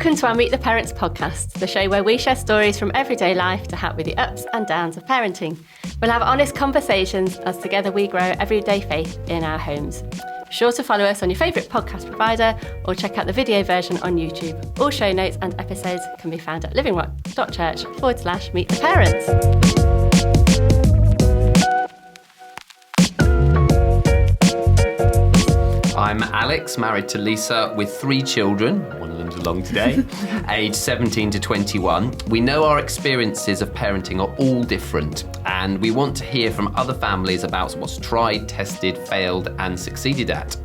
Welcome to our Meet the Parents podcast, the show where we share stories from everyday life to help with the ups and downs of parenting. We'll have honest conversations as together we grow everyday faith in our homes. Be sure to follow us on your favourite podcast provider or check out the video version on YouTube. All show notes and episodes can be found at livingrock.church/Meet the Parents. I'm Alex, married to Lisa, with 3 children, one of them's along today, aged 17 to 21. We know our experiences of parenting are all different, and we want to hear from other families about what's tried, tested, failed, and succeeded at.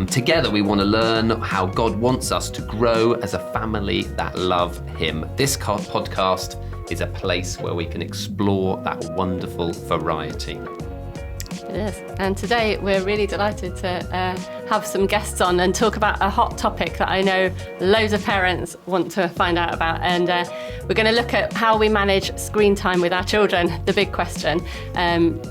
Together, we want to learn how God wants us to grow as a family that love Him. This podcast is a place where we can explore that wonderful variety. It is. And today we're really delighted to have some guests on and talk about a hot topic that I know loads of parents want to find out about. And we're going to look at how we manage screen time with our children, the big question,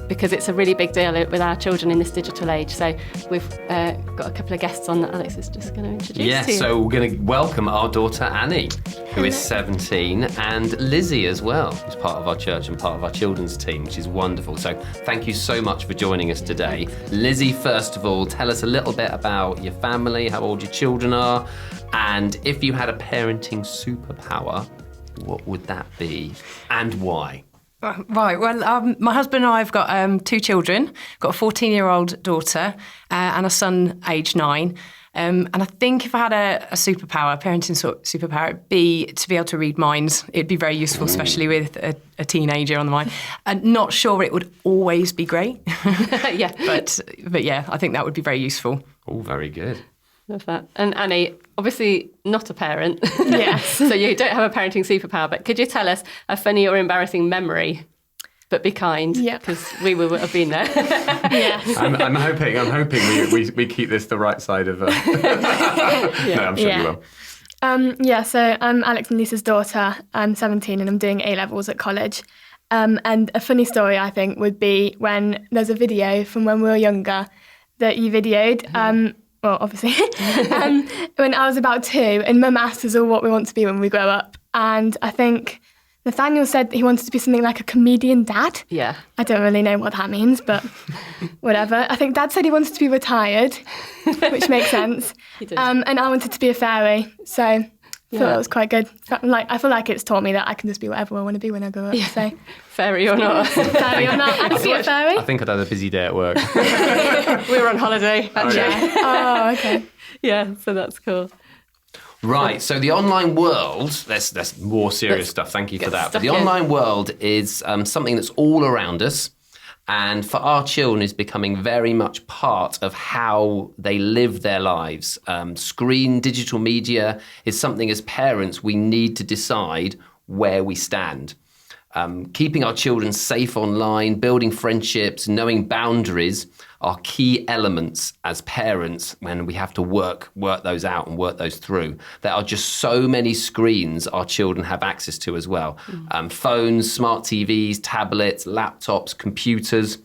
because it's a really big deal with our children in this digital age. So we've got a couple of guests on that Alex is just going to introduce to you. So we're going to welcome our daughter Annie, who is 17, and Lizzie as well, who's part of our church and part of our children's team, which is wonderful. So thank you so much for joining us today. Lizzie, first of all, tell us a little bit about your family, how old your children are, and if you had a parenting superpower, what would that be and why? Right, well, my husband and I have got 2 children, got a 14-year-old daughter and a son aged 9. And I think if I had a superpower, a parenting superpower, it'd be to be able to read minds. It'd be very useful, especially with a teenager on the mind. I'm not sure it would always be great. Yeah. But yeah, I think that would be very useful. Oh, very good. Love that. And Annie, obviously not a parent. Yes. So you don't have a parenting superpower, but could you tell us a funny or embarrassing memory? But be kind, because we will have been there. Yes. I'm hoping we keep this the right side of. No, I'm sure we will. So I'm Alex and Lisa's daughter. I'm 17 and I'm doing A-levels at college. And a funny story, I think, would be when there's a video from when we were younger that you videoed. Well, obviously, when I was about 2, and Mum asked us all what we want to be when we grow up. And I think Nathaniel said he wanted to be something like a comedian dad. Yeah. I don't really know what that means, but whatever. I think Dad said he wanted to be retired, which makes sense. He did. And I wanted to be a fairy, so I thought it was quite good. I feel like it's taught me that I can just be whatever I want to be when I grow up. Yeah. So. Fairy or not. Fairy or not. I could be a fairy. I think I'd had a busy day at work. We were on holiday, actually. Oh, okay. Yeah, so that's cool. Right, so the online world, that's more serious stuff, thank you for that. But the online world is something that's all around us, and for our children is becoming very much part of how they live their lives. Digital media is something as parents we need to decide where we stand. Keeping our children safe online, building friendships, knowing boundaries are key elements as parents when we have to work those out and work those through. There are just so many screens our children have access to as well. Phones, smart TVs, tablets, laptops, computers.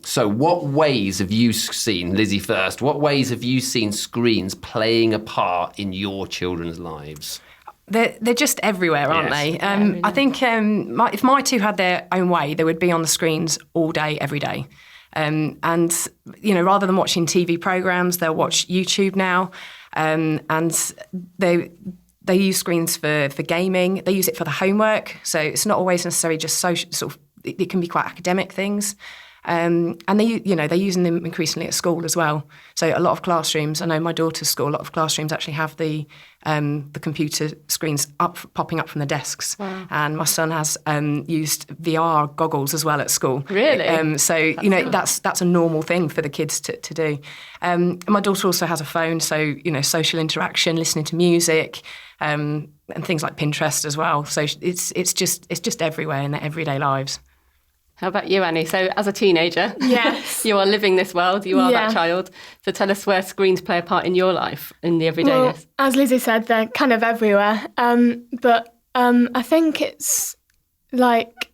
So what ways have you seen, Lizzie first, what ways have you seen screens playing a part in your children's lives? They're just everywhere, aren't they? I think if my 2 had their own way, they would be on the screens all day, every day. And, rather than watching TV programmes, they'll watch YouTube now. And they use screens for gaming. They use it for the homework. So it's not always necessarily just social, it can be quite academic things. And they're using them increasingly at school as well. So a lot of classrooms, I know my daughter's school, a lot of classrooms actually have the computer screens popping up from the desks. Wow. And my son has used VR goggles as well at school. Really? So cool. that's a normal thing for the kids to do. My daughter also has a phone, so social interaction, listening to music, and things like Pinterest as well. So it's just everywhere in their everyday lives. How about you, Annie? So as a teenager, yes, you are living this world, you are that child. So tell us where screens play a part in your life, in the everydayness. Well, as Lizzie said, they're kind of everywhere. But I think it's like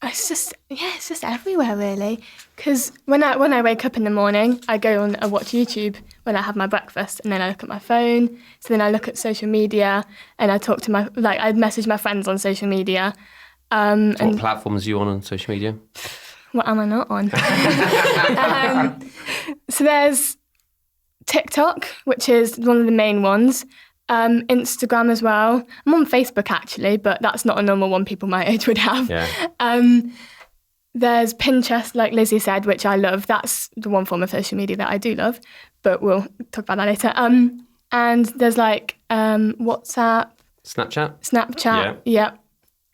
it's just everywhere really. Because when I wake up in the morning, I go on, I watch YouTube when I have my breakfast, and then I look at my phone. So then I look at social media, and I talk to I message my friends on social media. What platforms are you on social media? What am I not on? So there's TikTok, which is one of the main ones. Instagram as well. I'm on Facebook actually, but that's not a normal one people my age would have. Yeah. There's Pinterest, like Lizzie said, which I love. That's the one form of social media that I do love, but we'll talk about that later. And there's like WhatsApp, Snapchat. Yeah,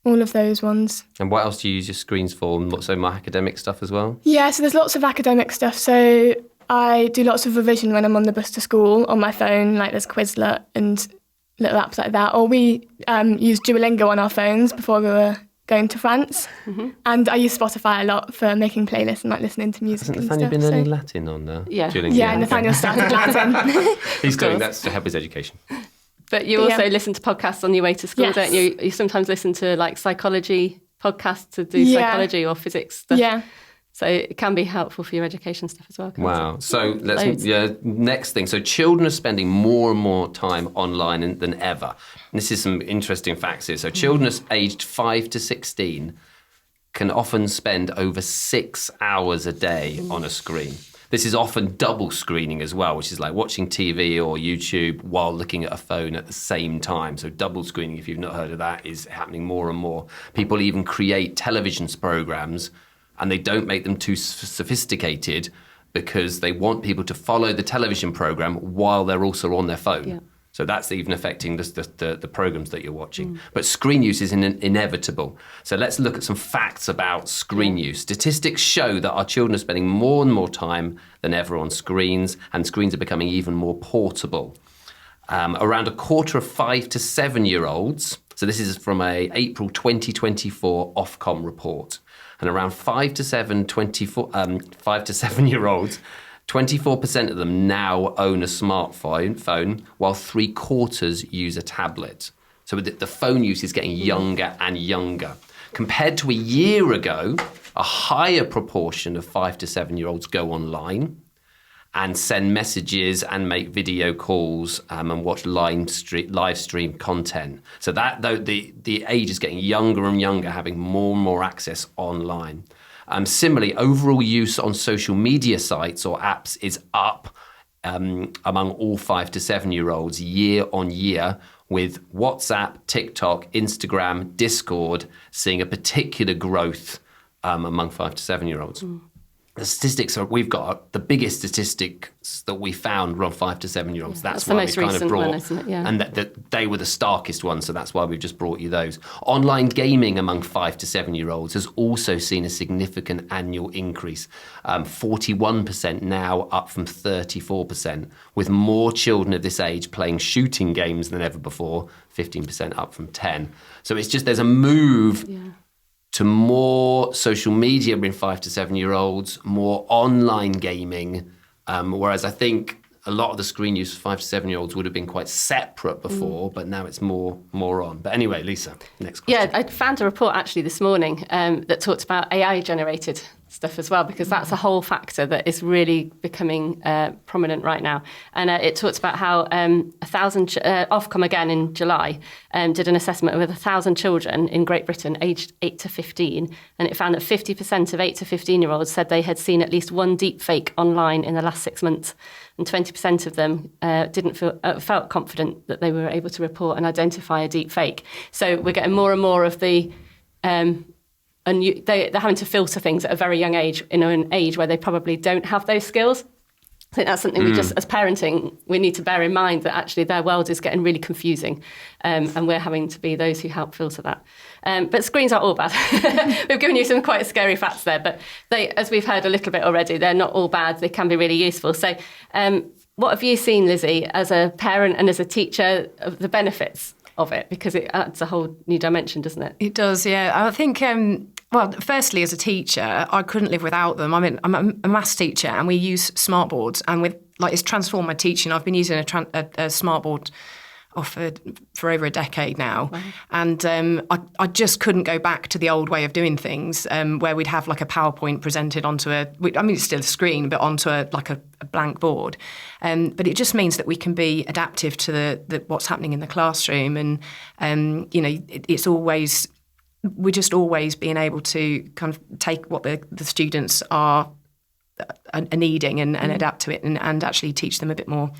all of those ones. And what else do you use your screens for? And so my academic stuff as well? Yeah, so there's lots of academic stuff. So I do lots of revision when I'm on the bus to school on my phone, like there's Quizlet and little apps like that. Or we use Duolingo on our phones before we were going to France. Mm-hmm. And I use Spotify a lot for making playlists and like listening to music. Hasn't Nathaniel been learning Latin on Duolingo? Yeah, Nathaniel started Latin. He's doing that to help his education. But you also listen to podcasts on your way to school, don't you? You sometimes listen to like psychology podcasts to do psychology or physics stuff. Yeah. So it can be helpful for your education stuff as well. Wow. So next thing. So children are spending more and more time online than ever. And this is some interesting facts here. So children aged 5 to 16 can often spend over 6 hours a day on a screen. This is often double screening as well, which is like watching TV or YouTube while looking at a phone at the same time. So double screening, if you've not heard of that, is happening more and more. People even create television programs and they don't make them too sophisticated because they want people to follow the television program while they're also on their phone. Yeah. So that's even affecting the programs that you're watching. But screen use is inevitable. So let's look at some facts about screen use. Statistics show that our children are spending more and more time than ever on screens, and screens are becoming even more portable. Around a quarter of 5 to 7-year-olds, so this is from a April 2024 Ofcom report, and around 5 to 7-year-olds, 24% of them now own a smartphone, while 3/4 use a tablet. So the phone use is getting younger and younger. Compared to a year ago, a higher proportion of 5 to 7-year-olds go online and send messages and make video calls and watch live stream content. So that though the age is getting younger and younger, having more and more access online. Similarly, overall use on social media sites or apps is up among all 5 to 7-year-olds year on year, with WhatsApp, TikTok, Instagram, Discord seeing a particular growth among 5 to 7-year-olds. The statistics we've got the biggest statistics that we found were on 5 to 7-year-olds. That's why we kind of brought, isn't it? Yeah. And that they were the starkest ones. So that's why we've just brought you those. Online gaming among 5 to 7-year-olds has also seen a significant annual increase, 41% now, up from 34%, with more children of this age playing shooting games than ever before, 15% up from 10. So it's just there's a move. Yeah. To more social media in 5 to 7-year-olds, more online gaming, whereas I think a lot of the screen use for 5 to 7-year-olds would have been quite separate before, but now it's more on. But anyway, Lisa, next question. Yeah, I found a report actually this morning that talked about AI-generated stuff as well, because that's a whole factor that is really becoming prominent right now. And it talks about how Ofcom again in July did an assessment with 1,000 children in Great Britain aged 8 to 15, and it found that 50% of 8 to 15-year-olds said they had seen at least one deep fake online in the last 6 months, and 20% of them felt confident that they were able to report and identify a deep fake. So we're getting more and more of the and they're having to filter things at a very young age, in an age where they probably don't have those skills. I think that's something we just, as parenting, we need to bear in mind, that actually their world is getting really confusing, and we're having to be those who help filter that. But screens aren't all bad. We've given you some quite scary facts there, but they, as we've heard a little bit already, they're not all bad. They can be really useful. So what have you seen, Lizzie, as a parent and as a teacher, of the benefits of it? Because it adds a whole new dimension, doesn't it? It does, yeah. I think... Well, firstly, as a teacher, I couldn't live without them. I mean, I'm a maths teacher, and we use smart boards, and it's transformed my teaching. I've been using a smart board offered for over a decade now. Wow. And I just couldn't go back to the old way of doing things, where we'd have like a PowerPoint presented onto it's still a screen, but onto a blank board. But it just means that we can be adaptive to the what's happening in the classroom. And, it's always, we're just always being able to kind of take what the students are needing and adapt to it and actually teach them a bit more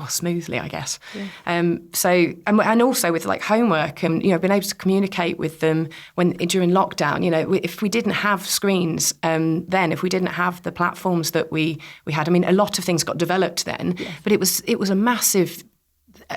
smoothly, I guess. Yeah. And also with like homework and, being able to communicate with them during lockdown, if we didn't have screens then, if we didn't have the platforms that we had, I mean, a lot of things got developed then, but it was a massive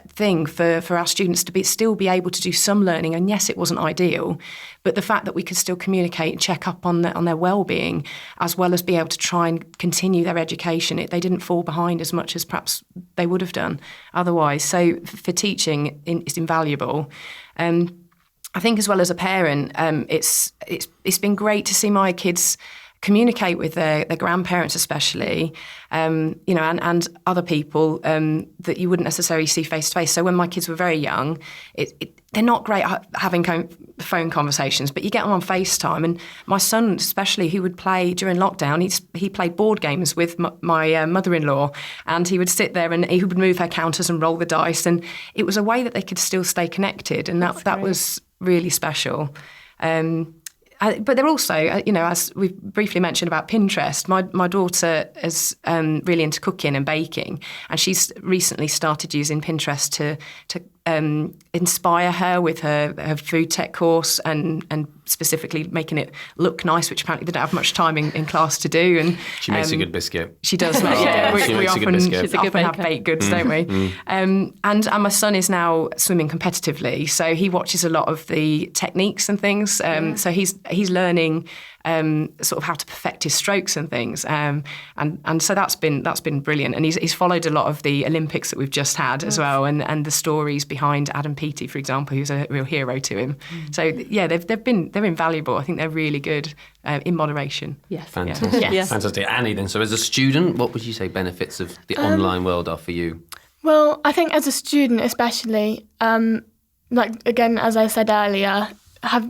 thing for our students to still be able to do some learning. And yes, it wasn't ideal, but the fact that we could still communicate and check up on their well-being, as well as be able to try and continue their education, they didn't fall behind as much as perhaps they would have done otherwise. So for teaching, it's invaluable. I think as well as a parent, it's been great to see my kids communicate with their grandparents especially, and other people that you wouldn't necessarily see face to face. So when my kids were very young, they're not great at having phone conversations, but you get them on FaceTime. And my son especially, who would play during lockdown, he played board games with my mother-in-law, and he would sit there and he would move her counters and roll the dice. And it was a way that they could still stay connected, and that was really special. But they're also, as we've briefly mentioned about Pinterest, my daughter is really into cooking and baking, and she's recently started using Pinterest to inspire her with her food tech course and specifically making it look nice, which apparently they don't have much time in class to do. And she makes a good biscuit. She does make we often have baked goods, don't we? And my son is now swimming competitively, so he watches a lot of the techniques and things. So he's learning sort of how to perfect his strokes and things, and so that's been brilliant. And he's followed a lot of the Olympics that we've just had as well, and the stories behind Adam Peaty, for example, who's a real hero to him. So yeah, they're invaluable. I think they're really good in moderation. Yes, fantastic. Yeah. Yes. Fantastic. Annie, then, so as a student, what would you say benefits of the online world are for you? Well, I think as a student especially, like again, as I said earlier,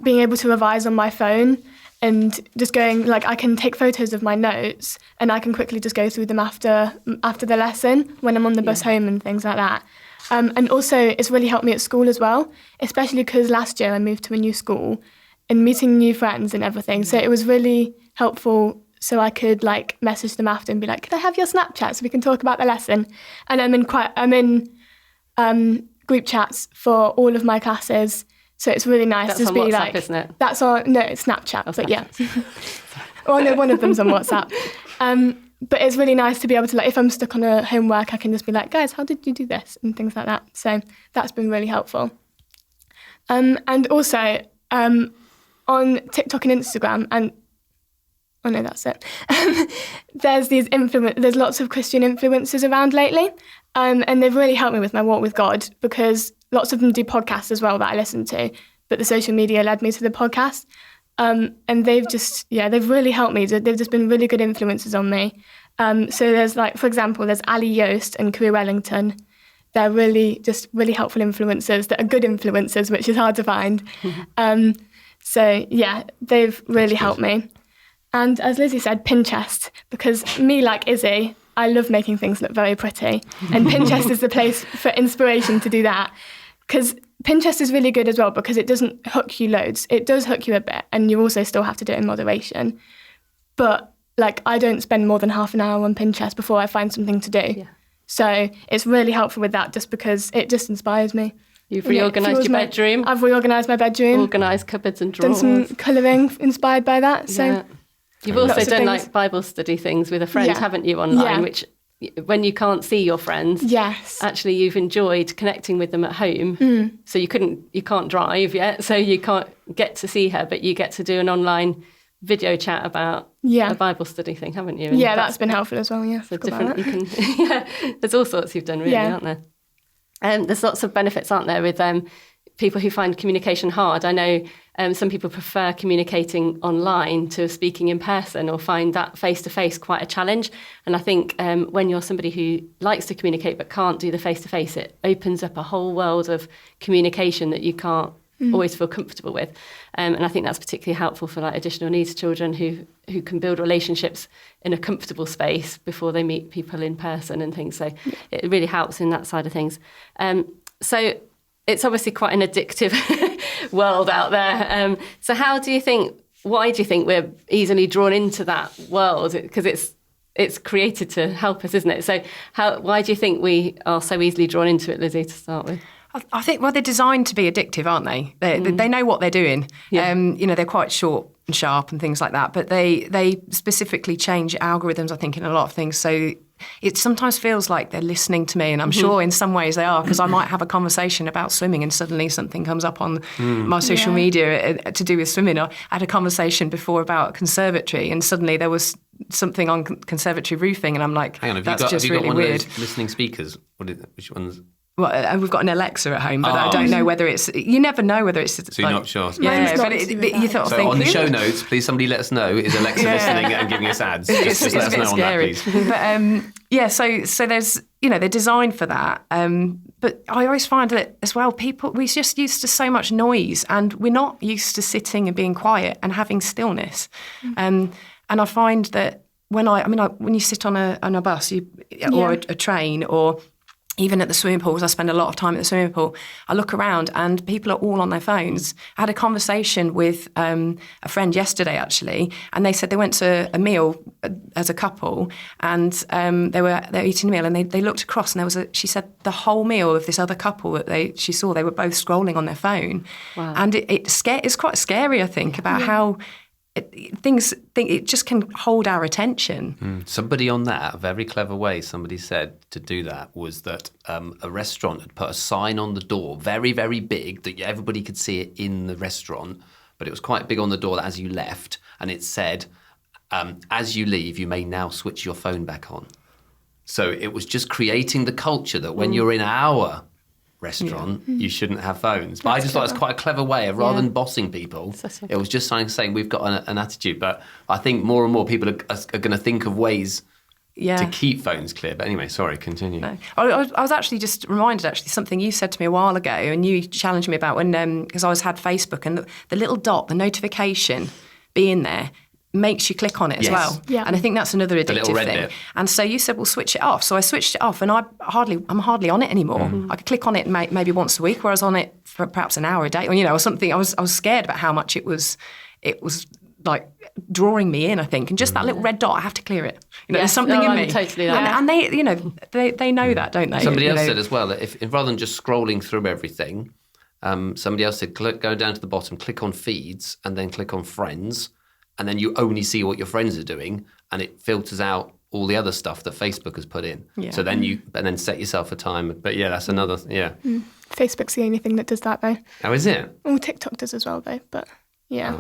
being able to revise on my phone and just going, like, I can take photos of my notes and I can quickly just go through them after the lesson when I'm on the bus home and things like that. And also it's really helped me at school as well, especially because last year I moved to a new school and meeting new friends and everything. So it was really helpful, so I could like message them after and be like, could I have your Snapchat so we can talk about the lesson? And I'm in group chats for all of my classes. So it's really nice that's to on be WhatsApp, like, isn't it? That's on, no, it's Snapchat, but yeah. Well, no, one of them's on WhatsApp. But it's really nice to be able to, like, if I'm stuck on a homework, I can just be like, guys, how did you do this? And things like that. So that's been really helpful. And also on TikTok and Instagram, that's it. There's lots of Christian influencers around lately. And they've really helped me with my walk with God, because lots of them do podcasts as well that I listen to, but the social media led me to the podcast. And they've really helped me. They've just been really good influences on me. So there's, like, for example, there's Ali Yost and Career Wellington. They're really helpful influencers that are good influencers, which is hard to find. So yeah, they've really helped me. And as Lizzie said, Pinterest, because me, like Izzy, I love making things look very pretty. And Pinterest is the place for inspiration to do that. Because Pinterest is really good as well, because it doesn't hook you loads. It does hook you a bit, and you also still have to do it in moderation. But, like, I don't spend more than half an hour on Pinterest before I find something to do. Yeah. So it's really helpful with that, just because it just inspires me. You've reorganised your bedroom. I've reorganised my bedroom. Organised cupboards and drawers. Done some colouring inspired by that. So. Yeah. You've also done like Bible study things with a friend, haven't you, online, which when you can't see your friends, actually you've enjoyed connecting with them at home. So you can't drive yet, so you can't get to see her, but you get to do an online video chat about a Bible study thing, haven't you? And that's been helpful as well. Yeah, so different. You can, there's all sorts you've done, really, aren't there? There's lots of benefits, aren't there, with people who find communication hard. I know some people prefer communicating online to speaking in person, or find that face-to-face quite a challenge. And I think when you're somebody who likes to communicate but can't do the face-to-face, it opens up a whole world of communication that you can't always feel comfortable with. And I think that's particularly helpful for like additional needs children who can build relationships in a comfortable space before they meet people in person and things. So it really helps in that side of things. So it's obviously quite an addictive world out there. So why do you think we're easily drawn into that world? Because it's created to help us, isn't it? So why do you think we are so easily drawn into it, Lizzie, to start with? I think, they're designed to be addictive, aren't they? They know what they're doing. Yeah. They're quite short and sharp and things like that, but they specifically change algorithms, I think, in a lot of things. So it sometimes feels like they're listening to me, and I'm sure in some ways they are, because I might have a conversation about swimming and suddenly something comes up on my social media to do with swimming. I had a conversation before about conservatory, and suddenly there was something on conservatory roofing, and I'm like, hang on, that's have just you got really one weird. of those listening speakers? Which ones? Well, we've got an Alexa at home, but I don't know whether it's. You never know whether it's. So you're not sure. Yeah, not but to do with you that. thought. So on the show notes, please somebody let us know. Is Alexa listening and giving us ads? Just let us know on that, please. But so there's they're designed for that. But I always find that as well, we're just used to so much noise, and we're not used to sitting and being quiet and having stillness. And I find that when you sit on a bus or a train, or even at the swimming pools, I spend a lot of time at the swimming pool. I look around and people are all on their phones. I had a conversation with a friend yesterday, actually, and they said they went to a meal as a couple, and they were eating a meal, and they looked across, and she said the whole meal of this other couple that she saw, they were both scrolling on their phone. Wow. And it's quite scary, I think, about how it just can hold our attention. Somebody on that, a very clever way somebody said to do that was that a restaurant had put a sign on the door, very, very big, that everybody could see it in the restaurant, but it was quite big on the door as you left, and it said, as you leave, you may now switch your phone back on. So it was just creating the culture that when you're in our restaurant, you shouldn't have phones. But I just thought it's quite a clever way of, rather than bossing people, it was just saying we've got an attitude. But I think more and more people are going to think of ways to keep phones clear. But anyway, sorry, continue. No. I was actually just reminded, something you said to me a while ago, and you challenged me about when, because I had Facebook, and the little dot, the notification being there, makes you click on it as well. Yeah. And I think that's another addictive thing. Bit. And so you said, well, switch it off. So I switched it off, and I'm hardly on it anymore. I could click on it maybe once a week, where I was on it for perhaps an hour a day, or something. I was scared about how much it was like drawing me in, I think. And just that little red dot, I have to clear it. There's something in me. Totally and they know that, don't they? Somebody else said as well that if rather than just scrolling through everything, somebody else said go down to the bottom, click on feeds, and then click on friends. And then you only see what your friends are doing, and it filters out all the other stuff that Facebook has put in. Yeah. So then set yourself a time. But that's another, Facebook's the only thing that does that, though. Oh, is it? Well, TikTok does as well, though, but yeah.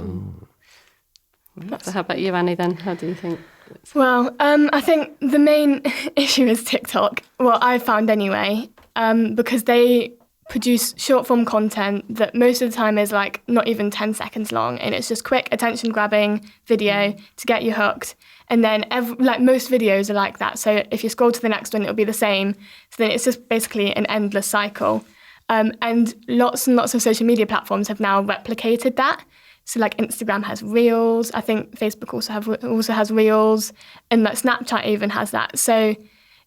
So how about you, Annie, then? How do you think? Well, I think the main issue is TikTok, well, I've found anyway, because they produce short form content that most of the time is like not even 10 seconds long, and it's just quick attention grabbing video to get you hooked. And then most videos are like that, so if you scroll to the next one, it'll be the same. So then it's just basically an endless cycle. And lots and lots of social media platforms have now replicated that. So like Instagram has Reels, I think Facebook also has Reels, and like Snapchat even has that. So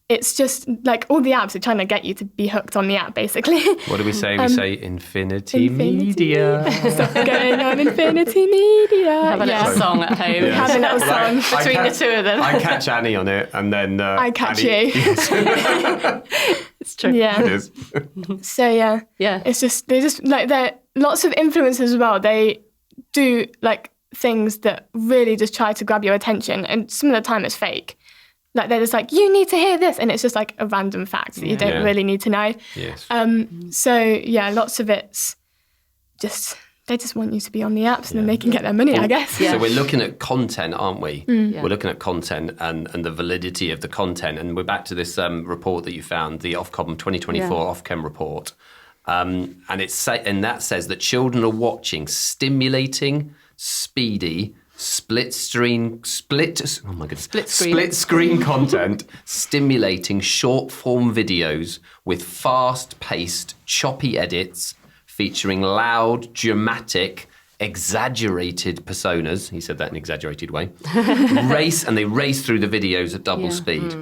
it's just like all the apps are trying to get you to be hooked on the app, basically. What do we say? We say infinity media. Stop going on infinity media. Have a little song at home. Yeah. Have a little song between the two of them. I catch Annie on it, and then I catch Annie, you. It's true. Yeah. It is. So yeah. It's just they're lots of influencers as well. They do like things that really just try to grab your attention, and some of the time it's fake. Like they're just like, you need to hear this, and it's just like a random fact that you don't really need to know. Yes. So yeah, lots of it's just they just want you to be on the apps, and then they can get their money, I guess. So we're looking at content, aren't we? We're looking at content and the validity of the content, and we're back to this report that you found, the Ofcom 2024 Ofcom report. and that says that children are watching stimulating, speedy, split screen content, stimulating short form videos with fast-paced, choppy edits featuring loud, dramatic, exaggerated personas. He said that in an exaggerated way. They race through the videos at double speed,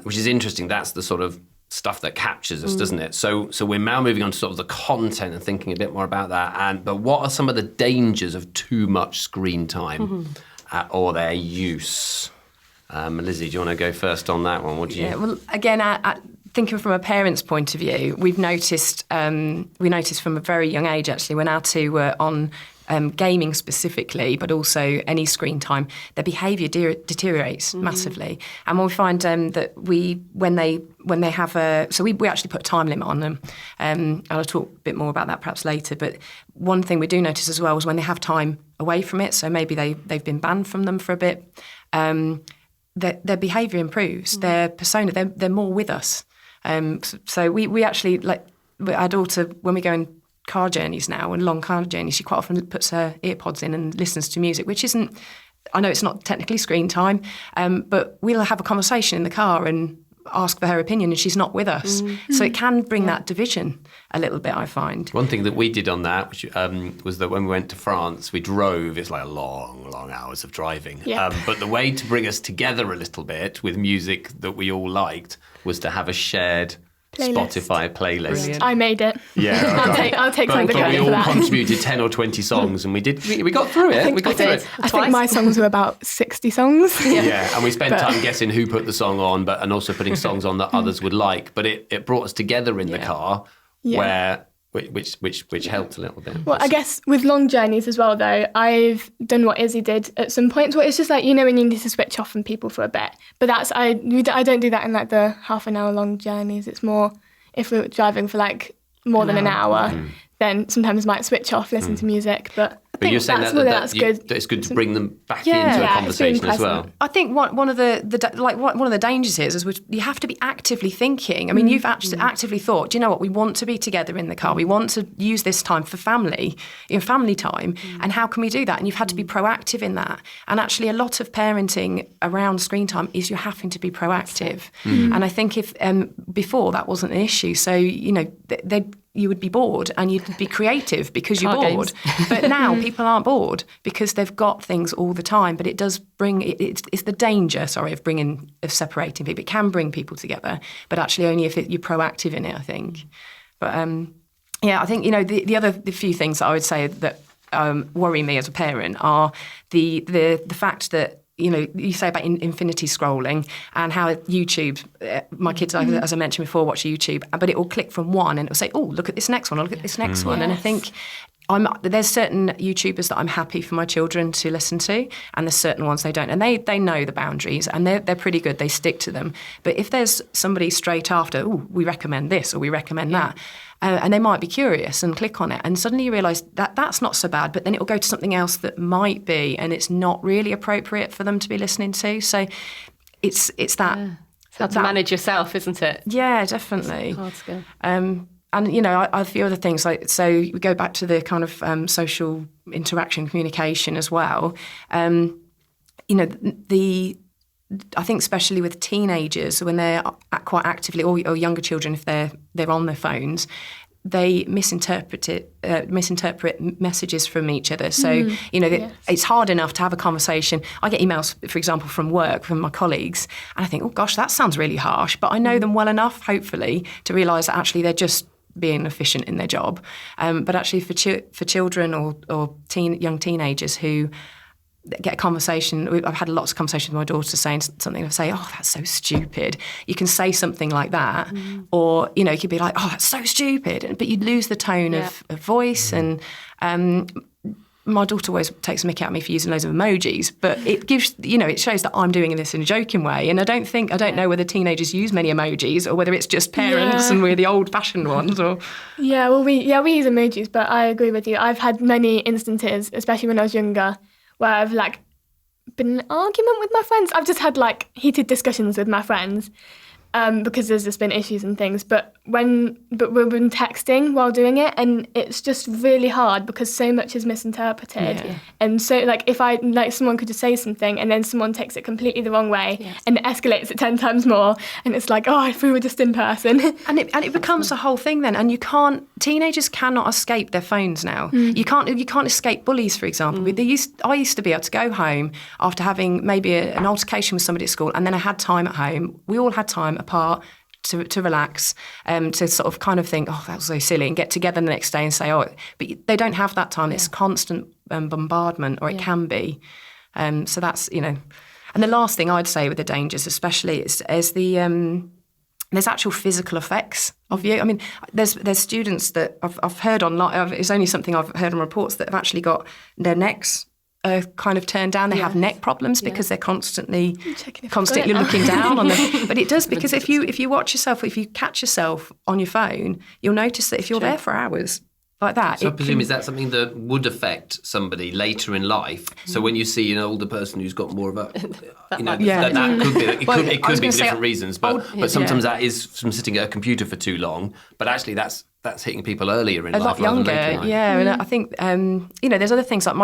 which is interesting. That's the sort of stuff that captures us, doesn't it? So we're now moving on to sort of the content and thinking a bit more about that. But what are some of the dangers of too much screen time or their use? Lizzie, do you want to go first on that one? What do you? Yeah, well, again, thinking from a parent's point of view, we noticed from a very young age, actually, when our two were on gaming specifically, but also any screen time, their behaviour deteriorates massively. And we find that when they have we actually put a time limit on them. And I'll talk a bit more about that perhaps later. But one thing we do notice as well is when they have time away from it, so maybe they've been banned from them for a bit, their behaviour improves, their persona, they're more with us. So we actually, like our daughter, when we go on car journeys now and long car journeys, she quite often puts her earpods in and listens to music, which isn't, I know it's not technically screen time, but we'll have a conversation in the car and ask for her opinion and she's not with us. So it can bring that division a little bit, I find. One thing that we did on that which, was that when we went to France, we drove. It's like long hours of driving. Yeah. But the way to bring us together a little bit with music that we all liked was to have a shared Spotify playlist. Brilliant. I made it. Yeah, I'll take some of the But we credit for all that. contributed 10 or 20 songs, and we got through it. I think my songs were about 60 songs. Yeah, and we spent time guessing who put the song on, and also putting songs on that others would like. But it brought us together in the car, which helped a little bit. Well, I guess with long journeys as well, though, I've done what Izzy did at some points, where it's just like, when you need to switch off from people for a bit. But I don't do that in like the half an hour long journeys. It's more if we're driving for like more than an hour, then sometimes I might switch off, listen to music. But you're saying that's good. That it's good to bring them back into a conversation as well. I think one of the dangers is you have to be actively thinking. I mean, you've actively thought, do you know what? We want to be together in the car. We want to use this time for family time. And how can we do that? And you've had to be proactive in that. And actually, a lot of parenting around screen time is you're having to be proactive. And I think if before that wasn't an issue, so you would be bored and you'd be creative because you're bored. But now people aren't bored because they've got things all the time. But it does bring, it's the danger, of separating people. It can bring people together, but actually only if you're proactive in it, I think. But I think, the few things that I would say that worry me as a parent are the fact that, you say about infinity scrolling and how YouTube, my kids, as I mentioned before, watch YouTube, but it will click from one and it will say, oh, look at this next one, or look at this next one. And I think there's certain YouTubers that I'm happy for my children to listen to, and there's certain ones they don't. And they know the boundaries and they're pretty good. They stick to them. But if there's somebody straight after, oh, we recommend this or we recommend that, and they might be curious and click on it, and suddenly you realise that that's not so bad, but then it'll go to something else that might be, and it's not really appropriate for them to be listening to. So it's that. Yeah. It's how to manage yourself, isn't it? Yeah, definitely. Hard skill. And, I feel other things, so we go back to the kind of social interaction, communication as well. I think especially with teenagers, when they're quite actively, or younger children, if they're on their phones, they misinterpret messages from each other. So, it's hard enough to have a conversation. I get emails, for example, from work, from my colleagues, and I think, oh gosh, that sounds really harsh, but I know them well enough, hopefully, to realise that actually they're just being efficient in their job. But actually for children or young teenagers who get a conversation, I've had lots of conversations with my daughter saying something, I say, oh, that's so stupid. You can say something like that, or, you could be like, oh, that's so stupid, but you'd lose the tone of voice. And my daughter always takes a mick at me for using loads of emojis, but it gives, it shows that I'm doing this in a joking way. And I don't know whether teenagers use many emojis or whether it's just parents and we're the old-fashioned ones. Or we use emojis, but I agree with you. I've had many instances, especially when I was younger, where I've been in an argument with my friends. I've just had heated discussions with my friends because there's just been issues and things. But but we've been texting while doing it, and it's just really hard because so much is misinterpreted. Yeah. And so like if I like someone could just say something and then someone takes it completely the wrong way and it escalates it 10 times more, and it's like, oh, if we were just in person. And it becomes a whole thing then, and teenagers cannot escape their phones now. You can't escape bullies, for example. I used to be able to go home after having maybe an altercation with somebody at school, and then I had time at home. We all had time apart to relax, to sort of kind of think, oh, that was so silly, and get together the next day and say, oh, but they don't have that time. It's constant bombardment, or it can be. So that's, and the last thing I'd say with the dangers, especially, is there's actual physical effects of you. I mean, there's students that I've heard online. It's only something I've heard on reports that have actually got their necks kind of turned down. They have neck problems because they're constantly looking down on them. But it does, because if you watch yourself, if you catch yourself on your phone, you'll notice that if you're there for hours like that. So I presume, is that something that would affect somebody later in life? So when you see an older person who's got more of a, that could be, it could be for different reasons, but sometimes that is from sitting at a computer for too long. But actually that's hitting people earlier in life. A lot younger, yeah. And I think, there's other things like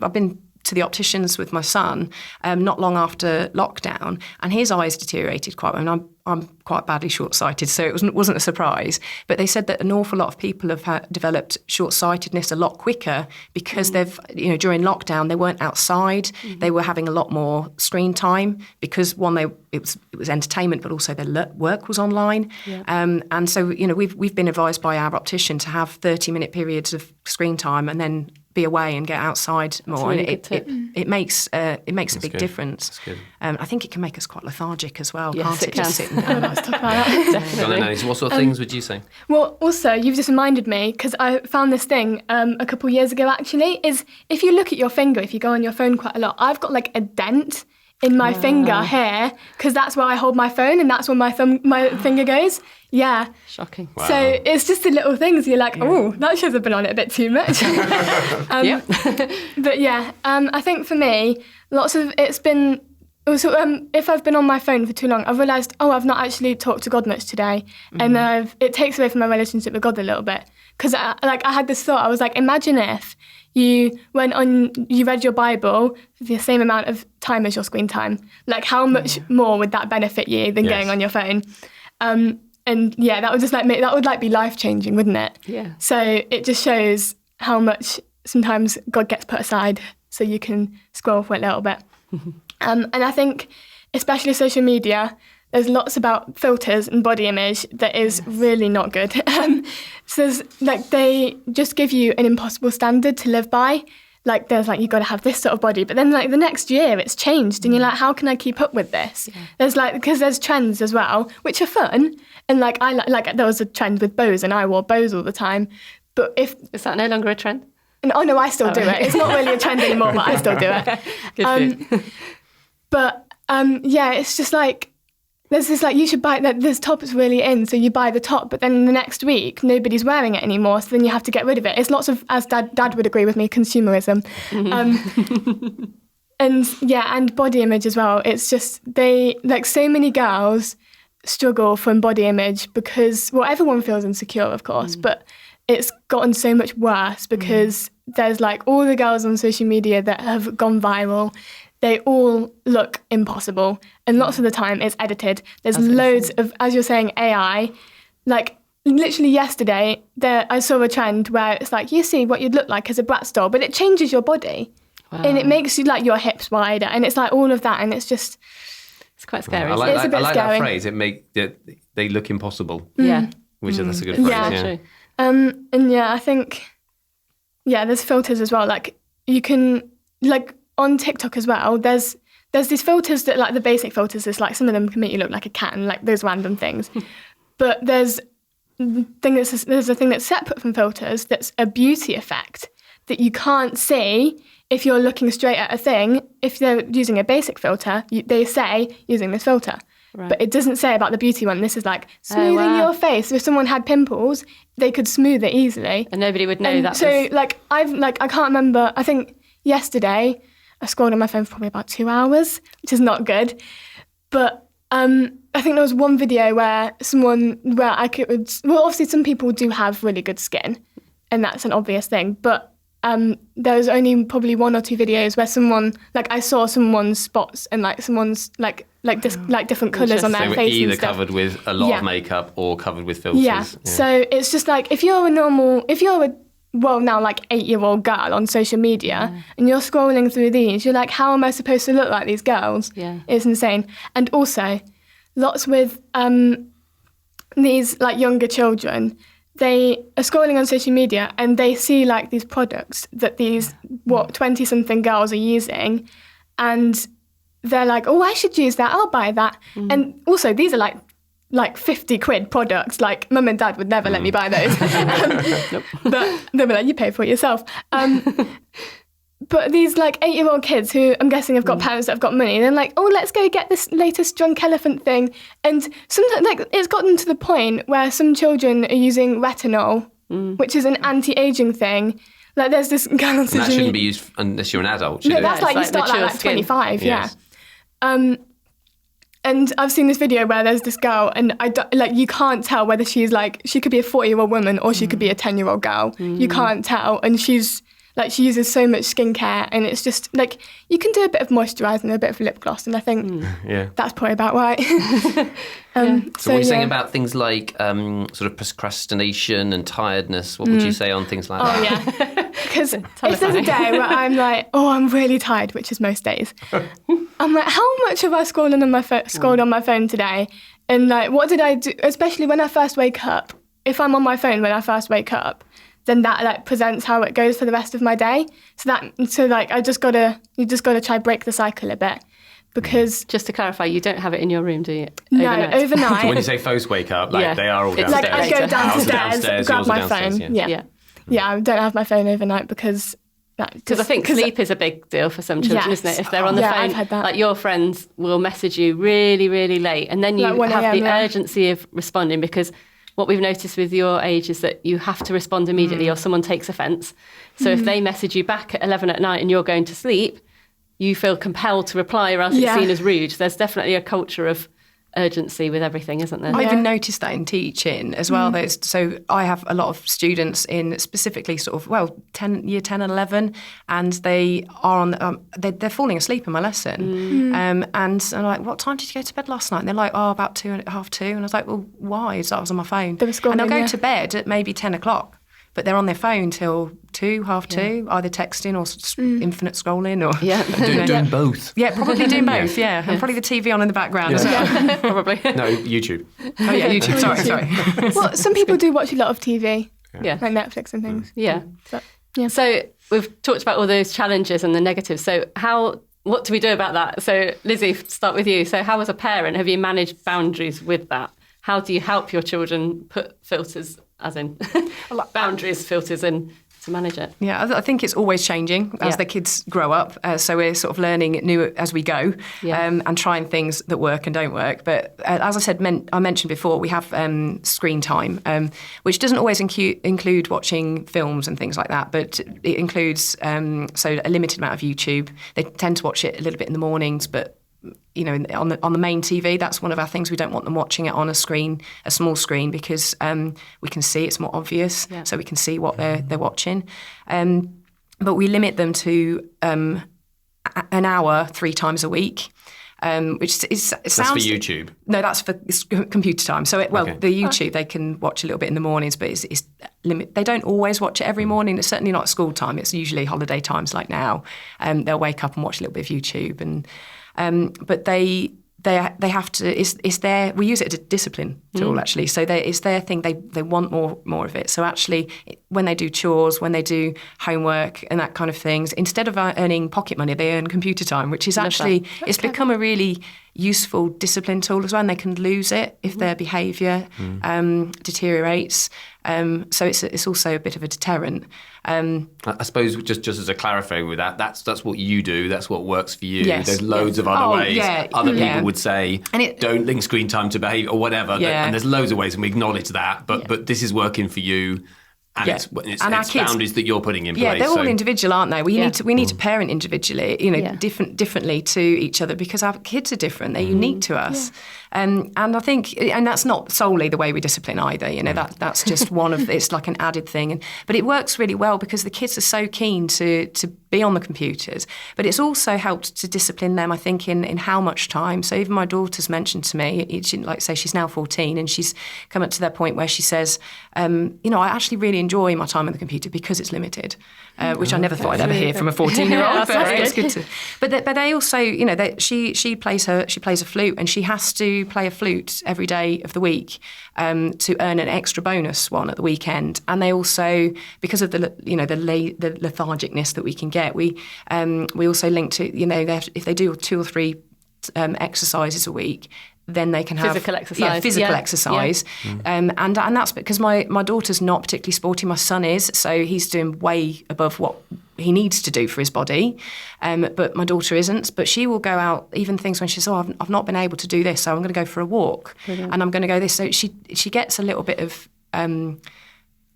I've been to the opticians with my son not long after lockdown, and his eyes deteriorated quite well. And I'm quite badly short-sighted, so it wasn't a surprise. But they said that an awful lot of people have developed short-sightedness a lot quicker because they've, during lockdown, they weren't outside. They were having a lot more screen time because it was entertainment, but also their work was online. Yeah. And so, we've been advised by our optician to have 30-minute periods of screen time and then be away and get outside more, really, and it makes a big difference. I think it can make us quite lethargic as well, can't it? Just sitting down. Let's talk about that. What sort of things would you say? Well, also, you've just reminded me, because I found this thing a couple of years ago, actually, is if you look at your finger, if you go on your phone quite a lot, I've got like a dent in my finger here, because that's where I hold my phone, and that's where my finger goes. Yeah. Shocking. Wow. So it's just the little things. You're like, oh, that should have been on it a bit too much. But yeah, I think for me, it's been also, if I've been on my phone for too long, I've realised, I've not actually talked to God much today. And it takes away from my relationship with God a little bit. Because I had this thought, I was like, imagine if you read your Bible for the same amount of time as your screen time. Like, how much more would that benefit you than going on your phone? And yeah, that would just that would be life-changing, wouldn't it? Yeah. So it just shows how much sometimes God gets put aside so you can scroll for a little bit. And I think, especially social media, there's lots about filters and body image that is really not good. So they just give you an impossible standard to live by. Like, there's you've got to have this sort of body, but then the next year it's changed, and you're like, how can I keep up with this? Yeah. There's because there's trends as well, which are fun, and there was a trend with bows, and I wore bows all the time. But is that no longer a trend? Oh no, I still do it. It's not really a trend anymore, but I still do it. Good for you. But it's just there's this you should buy that. This top is really in, so you buy the top, but then the next week nobody's wearing it anymore, so then you have to get rid of it. It's lots of, as Dad would agree with me, consumerism, and body image as well. It's just so many girls struggle from body image because everyone feels insecure, of course, but it's gotten so much worse because there's all the girls on social media that have gone viral. They all look impossible, and lots of the time it's edited. There's loads of, as you're saying, AI. Literally yesterday, I saw a trend where it's you see what you'd look like as a Bratz doll, but it changes your body. Wow. And it makes you your hips wider, and it's all of that, and it's just... It's quite scary. I like, it's a bit I like scary. that phrase. They look impossible. Yeah. That's a good phrase. Yeah. True. I think, there's filters as well. You can, on TikTok as well, there's these filters that, the basic filters, is some of them can make you look like a cat and those random things. But there's a thing that's separate from filters that's a beauty effect that you can't see if you're looking straight at a thing. If they're using a basic filter, they say using this filter. Right. But it doesn't say about the beauty one. This is smoothing your face. If someone had pimples, they could smooth it easily. And nobody would know that. So I can't remember, I think yesterday I scrolled on my phone for probably about 2 hours, which is not good. But I think there was one video where obviously some people do have really good skin, and that's an obvious thing, but there was only probably 1 or 2 videos where someone, like I saw someone's spots and like someone's like different colours on their face. They were and either stuff. covered with a lot of makeup or covered with filters. Yeah. So it's just like if you're a 8-year-old girl on social media and you're scrolling through these, you're like, how am I supposed to look like these girls? Yeah. It's insane. And also, lots with these like younger children, they are scrolling on social media and they see like these products that these 20-something girls are using, and they're like, oh, I should use that, I'll buy that. And also these are like 50 quid products, like mum and dad would never let me buy those. But they'll be like, you pay for it yourself. But these like 8-year-old kids who I'm guessing have got parents that have got money, they're like, oh, let's go get this latest drunk elephant thing. And sometimes like it's gotten to the point where some children are using retinol, which is an anti-aging thing. Like there's this girl on social media. And that shouldn't be used unless you're an adult, should No, it? that's like you start like 25, Yes. And I've seen this video where there's this girl, and you can't tell whether she's like, she could be a 40-year-old woman or she could be a 10-year-old girl. You can't tell, and she uses so much skincare, and it's just like you can do a bit of moisturising and a bit of lip gloss, and I think that's probably about right. So what are you saying about things like sort of procrastination and tiredness? What would you say on things like that? Oh yeah, because if there's a day where I'm like, oh, I'm really tired, which is most days, I'm like, how much have I scrolled on my phone today? And like, what did I do? Especially when I first wake up. If I'm on my phone when I first wake up, then that like presents how it goes for the rest of my day. So you just gotta try break the cycle a bit. Because just to clarify, you don't have it in your room, do you? No, overnight. So when you say folks wake up, like they are all It's downstairs. Like I go downstairs, grab my phone. Yeah. Yeah, I don't have my phone overnight because I think sleep is a big deal for some children, isn't it? If they're on the phone, I've had that. like your friends will message you really, really late, and then you Like 1 have a.m., the urgency of responding, because what we've noticed with your age is that you have to respond immediately or someone takes offence. So if they message you back at 11 at night and you're going to sleep, you feel compelled to reply, or else it's seen as rude. There's definitely a culture of urgency with everything, isn't there? I even noticed that in teaching as well. So I have a lot of students in specifically sort of, year 10 and 11, and they are on, they're falling asleep in my lesson. And I'm like, what time did you go to bed last night? And they're like, about 2:30. And I was like, well, why? So I was on my phone. They were scrolling, and they'll go to bed at maybe 10 o'clock. But they're on their phone till 2, half 2, either texting or infinite scrolling or doing both. Yeah, probably doing both. Yeah, and probably the TV on in the background as well. Probably. No, YouTube. Oh yeah, YouTube. Sorry. well, some people do watch a lot of TV, Yeah. like Netflix and things. Yeah. But, yeah. So we've talked about all those challenges and the negatives. So what do we do about that? So Lizzie, start with you. So how as a parent have you managed boundaries with that? How do you help your children put filters, as in boundaries, filters in to manage it? Yeah, I think it's always changing as the kids grow up. So we're sort of learning new as we go and trying things that work and don't work. But as I said, I mentioned before, we have screen time, which doesn't always include watching films and things like that, but it includes so a limited amount of YouTube. They tend to watch it a little bit in the mornings, but on the main TV, that's one of our things. We don't want them watching it on a small screen, because we can see it's more obvious, so we can see what they're watching. But we limit them to an hour 3 times a week, which sounds... That's for YouTube? No, that's for computer time. So, the YouTube, they can watch a little bit in the mornings, but it's they don't always watch it every morning. It's certainly not school time. It's usually holiday times like now. They'll wake up and watch a little bit of YouTube, but they have to. It's their. We use it as a discipline tool actually. So it's their thing. They want more of it. So actually, when they do chores, when they do homework and that kind of things, instead of earning pocket money, they earn computer time, which is actually it's become a really useful discipline tool as well. And they can lose it if their behaviour deteriorates. So it's also a bit of a deterrent. I suppose just as a clarifying with that, that's what you do. That's what works for you. Yes. There's loads of other ways. Yeah, other people would say, don't link screen time to behavior or whatever. Yeah. And there's loads of ways, and we acknowledge that. But this is working for you. And Yeah. it's And our it's kids- boundaries that you're putting in place. Yeah, they're all individual, aren't they? We need to parent individually, Yeah. differently to each other because our kids are different. They're unique to us, and I think, and that's not solely the way we discipline either. That's just one of it's like an added thing, but it works really well because the kids are so keen to be on the computers. But it's also helped to discipline them, I think, in how much time. So even my daughter's mentioned to me, like say she's now 14, and she's come up to that point where she says, I actually really enjoy my time on the computer because it's limited, which I never thought I'd ever hear from a 14-year-old. But it's good to. But they also, she plays a flute, and she has to play a flute every day of the week to earn an extra bonus one at the weekend. And they also, because of the lethargicness that we can get, we also link to if they do 2 or 3 exercises a week, then they can have physical exercise. Physical exercise. And that's because my daughter's not particularly sporty. My son is, so he's doing way above what he needs to do for his body. But my daughter isn't. But she will go out, even things when she says, I've not been able to do this, so I'm going to go for a walk. Brilliant. And I'm going to go this. So she gets a little bit of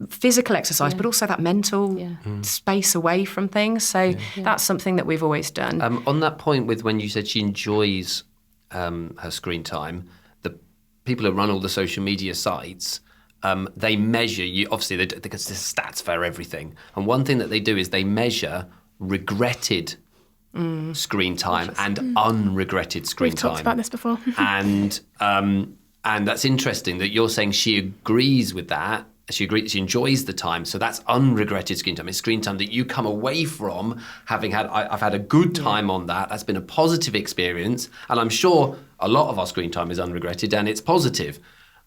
physical exercise, but also that mental space away from things. So that's something that we've always done. On that point with when you said she enjoys her screen time, the people who run all the social media sites, they measure you. Obviously, because there's stats for everything. And one thing that they do is they measure regretted screen time and unregretted screen time. We've talked about this before. And that's interesting that you're saying she agrees with that. She enjoys the time, so that's unregretted screen time. It's screen time that you come away from having had. I've had a good time on that. That's been a positive experience, and I'm sure a lot of our screen time is unregretted and it's positive.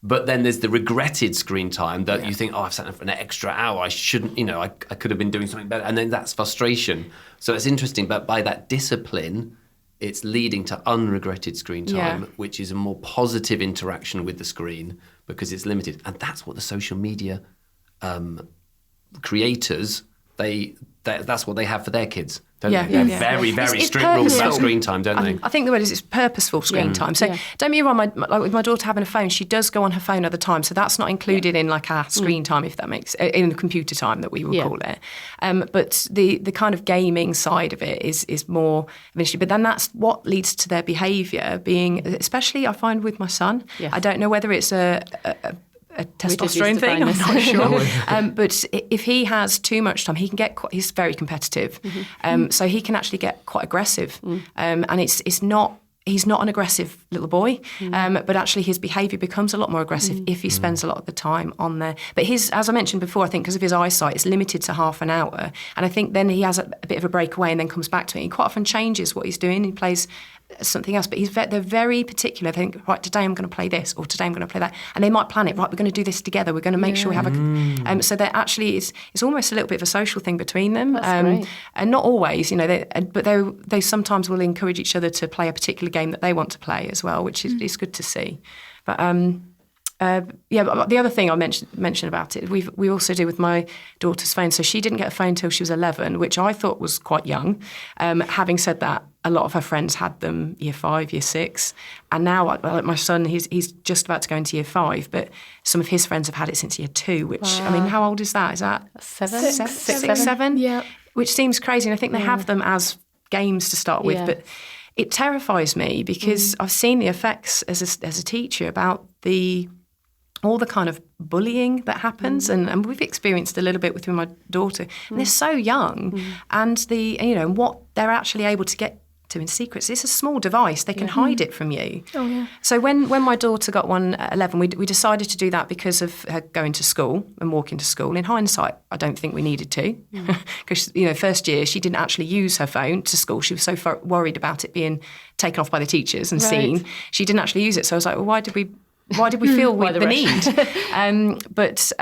But then there's the regretted screen time that you think, I've sat in for an extra hour. I shouldn't, I could have been doing something better, and then that's frustration. So it's interesting, but by that discipline, it's leading to unregretted screen time, which is a more positive interaction with the screen because it's limited. And that's what the social media creators, that's what they have for their kids. Don't they? They're very, very it's strict rules about purposeful. screen time, don't they? I think the word is it's purposeful screen time. So don't be wrong, with my daughter having a phone, she does go on her phone other times. So that's not included in like our screen time, if that makes in the computer time that we would call it. But the kind of gaming side of it is more of an issue. But then that's what leads to their behaviour being, especially I find with my son. Yes. I don't know whether it's a testosterone thing, I'm not sure. But if he has too much time, he can get he's very competitive. So he can actually get quite aggressive. And he's not an aggressive little boy, but actually his behaviour becomes a lot more aggressive if he spends a lot of the time on there. But as I mentioned before, I think because of his eyesight, it's limited to half an hour. And I think then he has a bit of a breakaway and then comes back to it. He quite often changes what he's doing. He plays something else, but they're very particular. They think, right, today I'm going to play this, or today I'm going to play that, and they might plan it. Right, we're going to do this together. We're going to make sure we have a. So they're actually it's almost a little bit of a social thing between them, and not always, but they sometimes will encourage each other to play a particular game that they want to play as well, which is good to see. But but the other thing I mentioned about it, we also do with my daughter's phone. So she didn't get a phone till she was 11, which I thought was quite young. Having said that, a lot of her friends had them year 5, year 6, and now like my son, he's just about to go into year 5, but some of his friends have had it since year 2. Which I mean, how old is that? Is that 7? Yeah, which seems crazy. And I think they have them as games to start with, but it terrifies me because I've seen the effects as a teacher about all the kind of bullying that happens, and we've experienced a little bit with my daughter. And they're so young, and what they're actually able to get to in secrets. It's a small device; they can hide it from you. Oh yeah. So when my daughter got one at 11, we decided to do that because of her going to school and walking to school. In hindsight, I don't think we needed to, because first year she didn't actually use her phone to school. She was so worried about it being taken off by the teachers and seen. She didn't actually use it. So I was like, well, why did we feel the need? But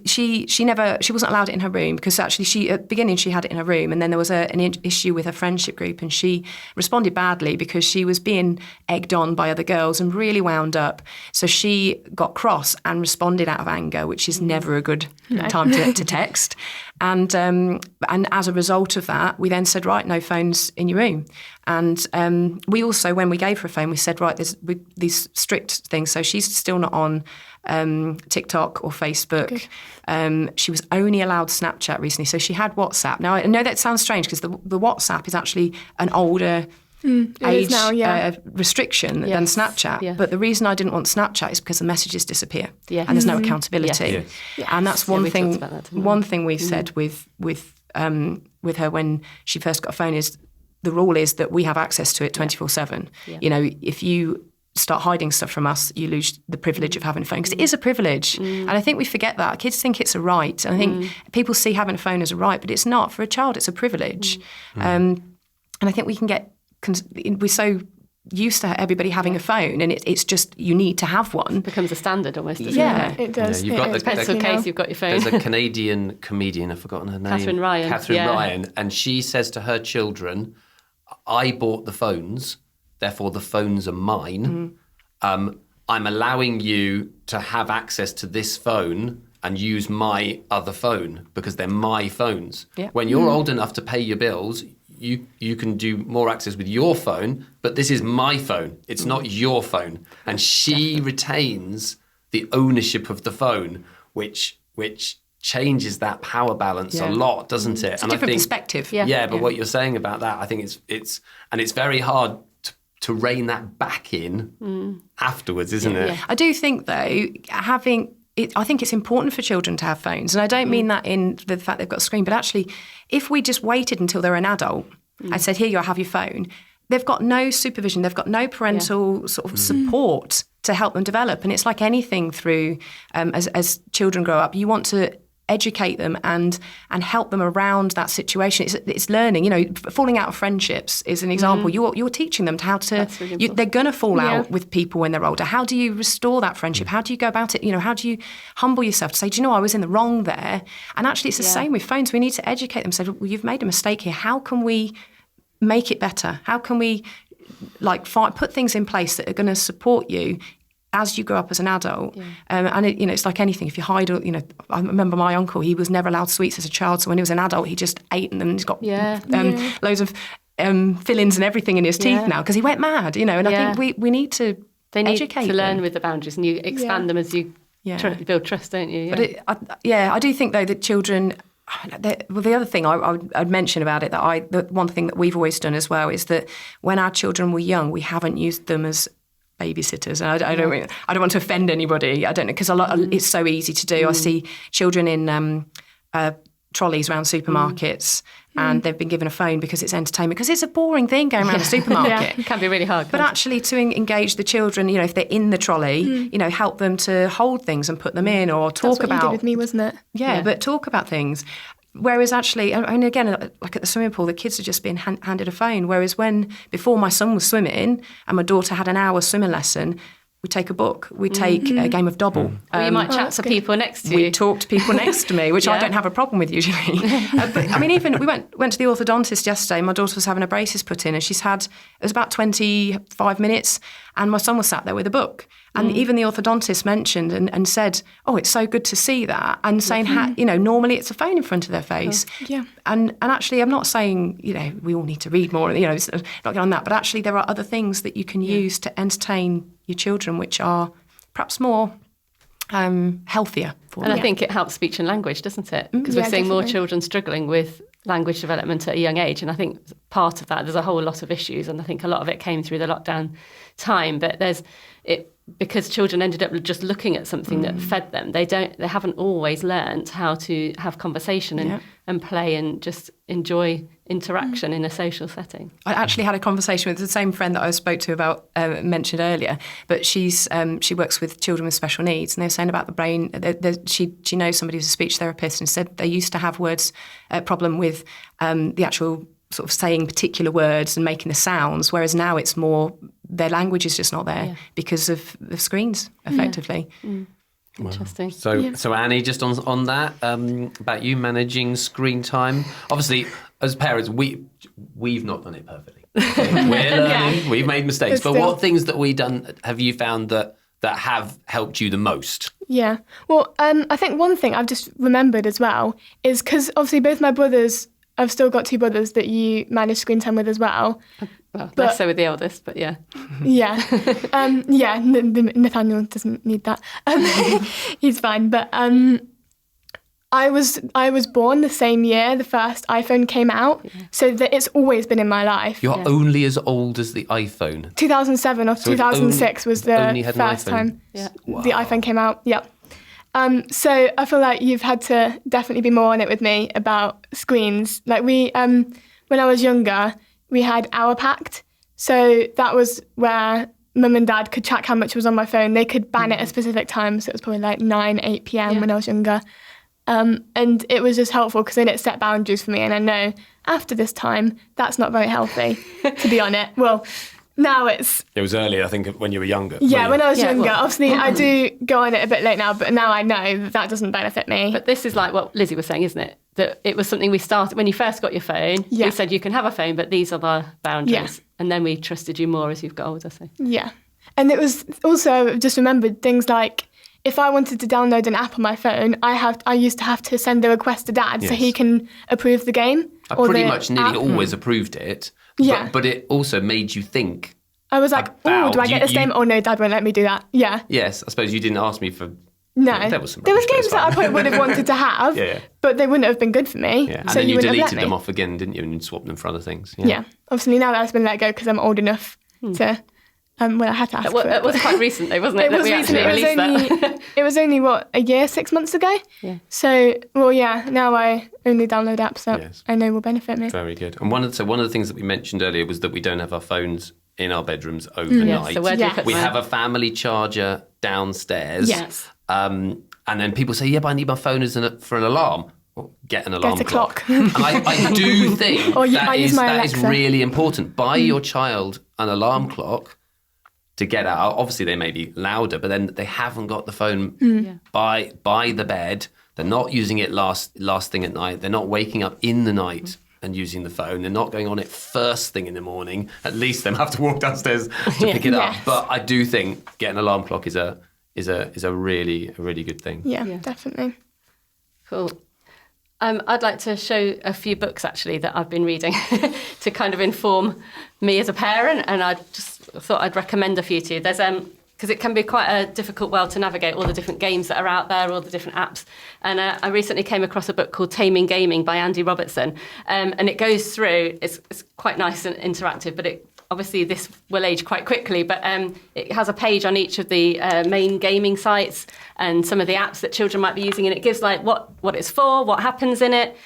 she wasn't allowed it in her room, because actually at the beginning she had it in her room, and then there was an issue with her friendship group, and she responded badly because she was being egged on by other girls and really wound up. So she got cross and responded out of anger, which is never a good time to text. And as a result of that, we then said, right, no phones in your room. And we also, when we gave her a phone, we said, right, there's these strict things. So she's still not on TikTok or Facebook. She was only allowed Snapchat recently, so she had WhatsApp. Now I know that sounds strange because the WhatsApp is actually an older age restriction than Snapchat. But the reason I didn't want Snapchat is because the messages disappear and there's no accountability. And that's one thing we said with her when she first got a phone is the rule is that we have access to it 24/7. You know, if you start hiding stuff from us, you lose the privilege of having a phone because it is a privilege. And I think we forget that. Kids think it's a right. And I think people see having a phone as a right, but it's not. For a child, it's a privilege. And I think we can get, we're so used to everybody having a phone and it's just, you need to have one. It becomes a standard almost, doesn't it? It does. You've got the pencil case, you've got your phone. There's a Canadian comedian, I've forgotten her name. Catherine Ryan, and she says to her children, I bought the phones, therefore the phones are mine. I'm allowing you to have access to this phone and use my other phone because they're my phones. When you're old enough to pay your bills, you can do more access with your phone, but this is my phone. It's not your phone. And she retains the ownership of the phone, which changes that power balance a lot, doesn't it? It's a different perspective. But what you're saying about that, I think it's very hard to rein that back in afterwards, isn't it? I do think though, I think it's important for children to have phones. And I don't mean that in the fact they've got a screen, but actually, if we just waited until they're an adult and said, here you are, have your phone, they've got no supervision, they've got no parental sort of support to help them develop. And it's like anything through, as children grow up, you want to educate them and help them around that situation. It's learning. You know, falling out of friendships is an example. You're teaching them how to. Really they're going to fall out with people when they're older. How do you restore that friendship? How do you go about it? You know, how do you humble yourself to say, do you know, I was in the wrong there? And actually, it's the same with phones. We need to educate them. Say, well, you've made a mistake here. How can we make it better? How can we put things in place that are going to support you as you grow up as an adult? And it's like anything. If you hide, I remember my uncle, he was never allowed sweets as a child. So when he was an adult, he just ate them and he's got loads of fillings and everything in his teeth now because he went mad, and I think we need to educate to learn them. with the boundaries and you expand them as you build trust, don't you? But I do think though that children, the other thing I'd mention about it, the one thing that we've always done as well is that when our children were young, we haven't used them as babysitters, and I don't want to offend anybody. I don't know because it's so easy to do. I see children in trolleys around supermarkets, and they've been given a phone because it's entertainment. Because it's a boring thing going around a supermarket. It can be really hard. But actually, to engage the children, if they're in the trolley, help them to hold things and put them in, or talk That's what about. you did with me, wasn't it? Yeah, but talk about things. Whereas actually, and again, like at the swimming pool, the kids are just being handed a phone. Whereas before my son was swimming and my daughter had an hour swimming lesson, we take a book, we take a game of Dobble. Or you might chat to people next to you. We talk to people next to me, which I don't have a problem with usually. But I mean, even we went to the orthodontist yesterday. My daughter was having her braces put in, and it was about 25 minutes, and my son was sat there with a book. And even the orthodontist mentioned and said, "Oh, it's so good to see that," and saying, normally it's a phone in front of their face. And actually, I'm not saying we all need to read more. It's not on that, but actually, there are other things that you can use to entertain your children, which are perhaps more healthier for them. And I think it helps speech and language, doesn't it? Because we're seeing more children struggling with language development at a young age. And I think part of that, there's a whole lot of issues. And I think a lot of it came through the lockdown time. But because children ended up just looking at something that fed them, they haven't always learned how to have conversation and play and just enjoy interaction in a social setting. I actually had a conversation with the same friend that I spoke to about mentioned earlier, but she works with children with special needs, and they were saying about the brain. She knows somebody who's a speech therapist, and said they used to have problem with the actual sort of saying particular words and making the sounds, whereas now it's more their language is just not there because of the screens, effectively. Interesting. So Annie, just on that, about you managing screen time. Obviously, as parents, we've not done it perfectly. We're learning. We've made mistakes. But what things that we've done have you found that have helped you the most? Yeah. Well, I think one thing I've just remembered as well is because obviously both my brothers, I've still got two brothers that you manage screen time with as well. Well, less so with the eldest, but yeah. Yeah. Nathaniel doesn't need that. He's fine. But I was born the same year the first iPhone came out, so that it's always been in my life. You're only as old as the iPhone. 2007 or 2006 was the first time the iPhone came out. Yeah. So I feel like you've had to definitely be more on it with me about screens. Like we, when I was younger, we had Hour Pact. So that was where mum and dad could track how much was on my phone. They could ban it at specific times. So it was probably like 9, 8 p.m. when I was younger. And it was just helpful because then it set boundaries for me. And I know after this time, that's not very healthy, to be on it. Well, now it was earlier, I think, when you were younger. Yeah, when I was younger. Obviously, I do go on it a bit late now, but now I know that doesn't benefit me. But this is like what Lizzie was saying, isn't it? That it was something we started when you first got your phone. Yeah. We said you can have a phone, but these are the boundaries. Yeah. And then we trusted you more as you've got older. So. Yeah. And it was also just remembered things like if I wanted to download an app on my phone, I used to have to send the request to Dad so he can approve the game. I pretty much nearly always approved it. Yeah. But it also made you think. I was like, oh, do I get this game? Oh, no, Dad won't let me do that. Yeah. Yes, I suppose you didn't ask me for... No. There was games that I probably would have wanted to have, but they wouldn't have been good for me. Yeah. And so then you deleted them off again, didn't you? And you swapped them for other things. Yeah. Obviously, now that's been let go because I'm old enough to... well, I had to ask for it. It was quite recent, though, wasn't it? It was recent. It was only, a year, 6 months ago? Yeah. So, now I only download apps that I know will benefit me. Very good. And one of the things that we mentioned earlier was that we don't have our phones in our bedrooms overnight. Yeah, so where do you put we have a family charger downstairs. Yes. And then people say, but I need my phone for an alarm. Well, get an alarm clock. And I do think that is really important. Buy your child an alarm clock to get out. Obviously, they may be louder, but then they haven't got the phone by the bed. They're not using it last thing at night. They're not waking up in the night and using the phone. They're not going on it first thing in the morning. At least they have to walk downstairs to pick it up. But I do think getting an alarm clock is a really good thing. Yeah, definitely. Cool. I'd like to show a few books, actually, that I've been reading to kind of inform me as a parent, and I just thought I'd recommend a few to you. There's because it can be quite a difficult world to navigate all the different games that are out there, all the different apps. And I recently came across a book called Taming Gaming by Andy Robertson, and it goes through, it's quite nice and interactive, but obviously this will age quite quickly, but it has a page on each of the main gaming sites and some of the apps that children might be using, and it gives like what it's for, what happens in it,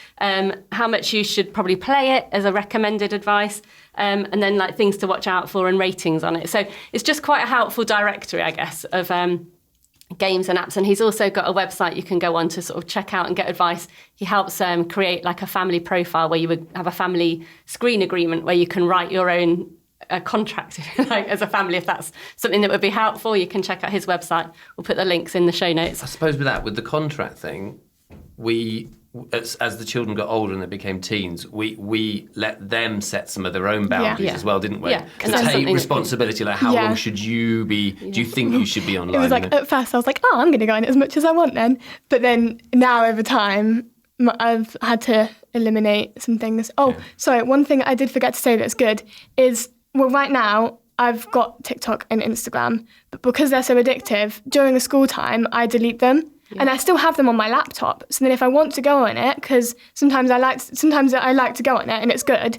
how much you should probably play it as a recommended advice, and then like things to watch out for and ratings on it. So it's just quite a helpful directory, I guess, of games and apps. And he's also got a website you can go on to sort of check out and get advice. He helps create like a family profile where you would have a family screen agreement where you can write your own a contract, if you like, as a family. If that's something that would be helpful, you can check out his website. We'll put the links in the show notes. I suppose with the contract thing, we, as the children got older and they became teens, we let them set some of their own boundaries as well, didn't we? Yeah. To take responsibility, like how long should you be, do you think you should be online? It was like, at first I was like, I'm going to go on it as much as I want then. But then now over time, I've had to eliminate some things. Sorry, one thing I did forget to say that's good is, well, right now, I've got TikTok and Instagram, but because they're so addictive, during the school time, I delete them. Yeah. And I still have them on my laptop. So then if I want to go on it, because sometimes I like to go on it and it's good,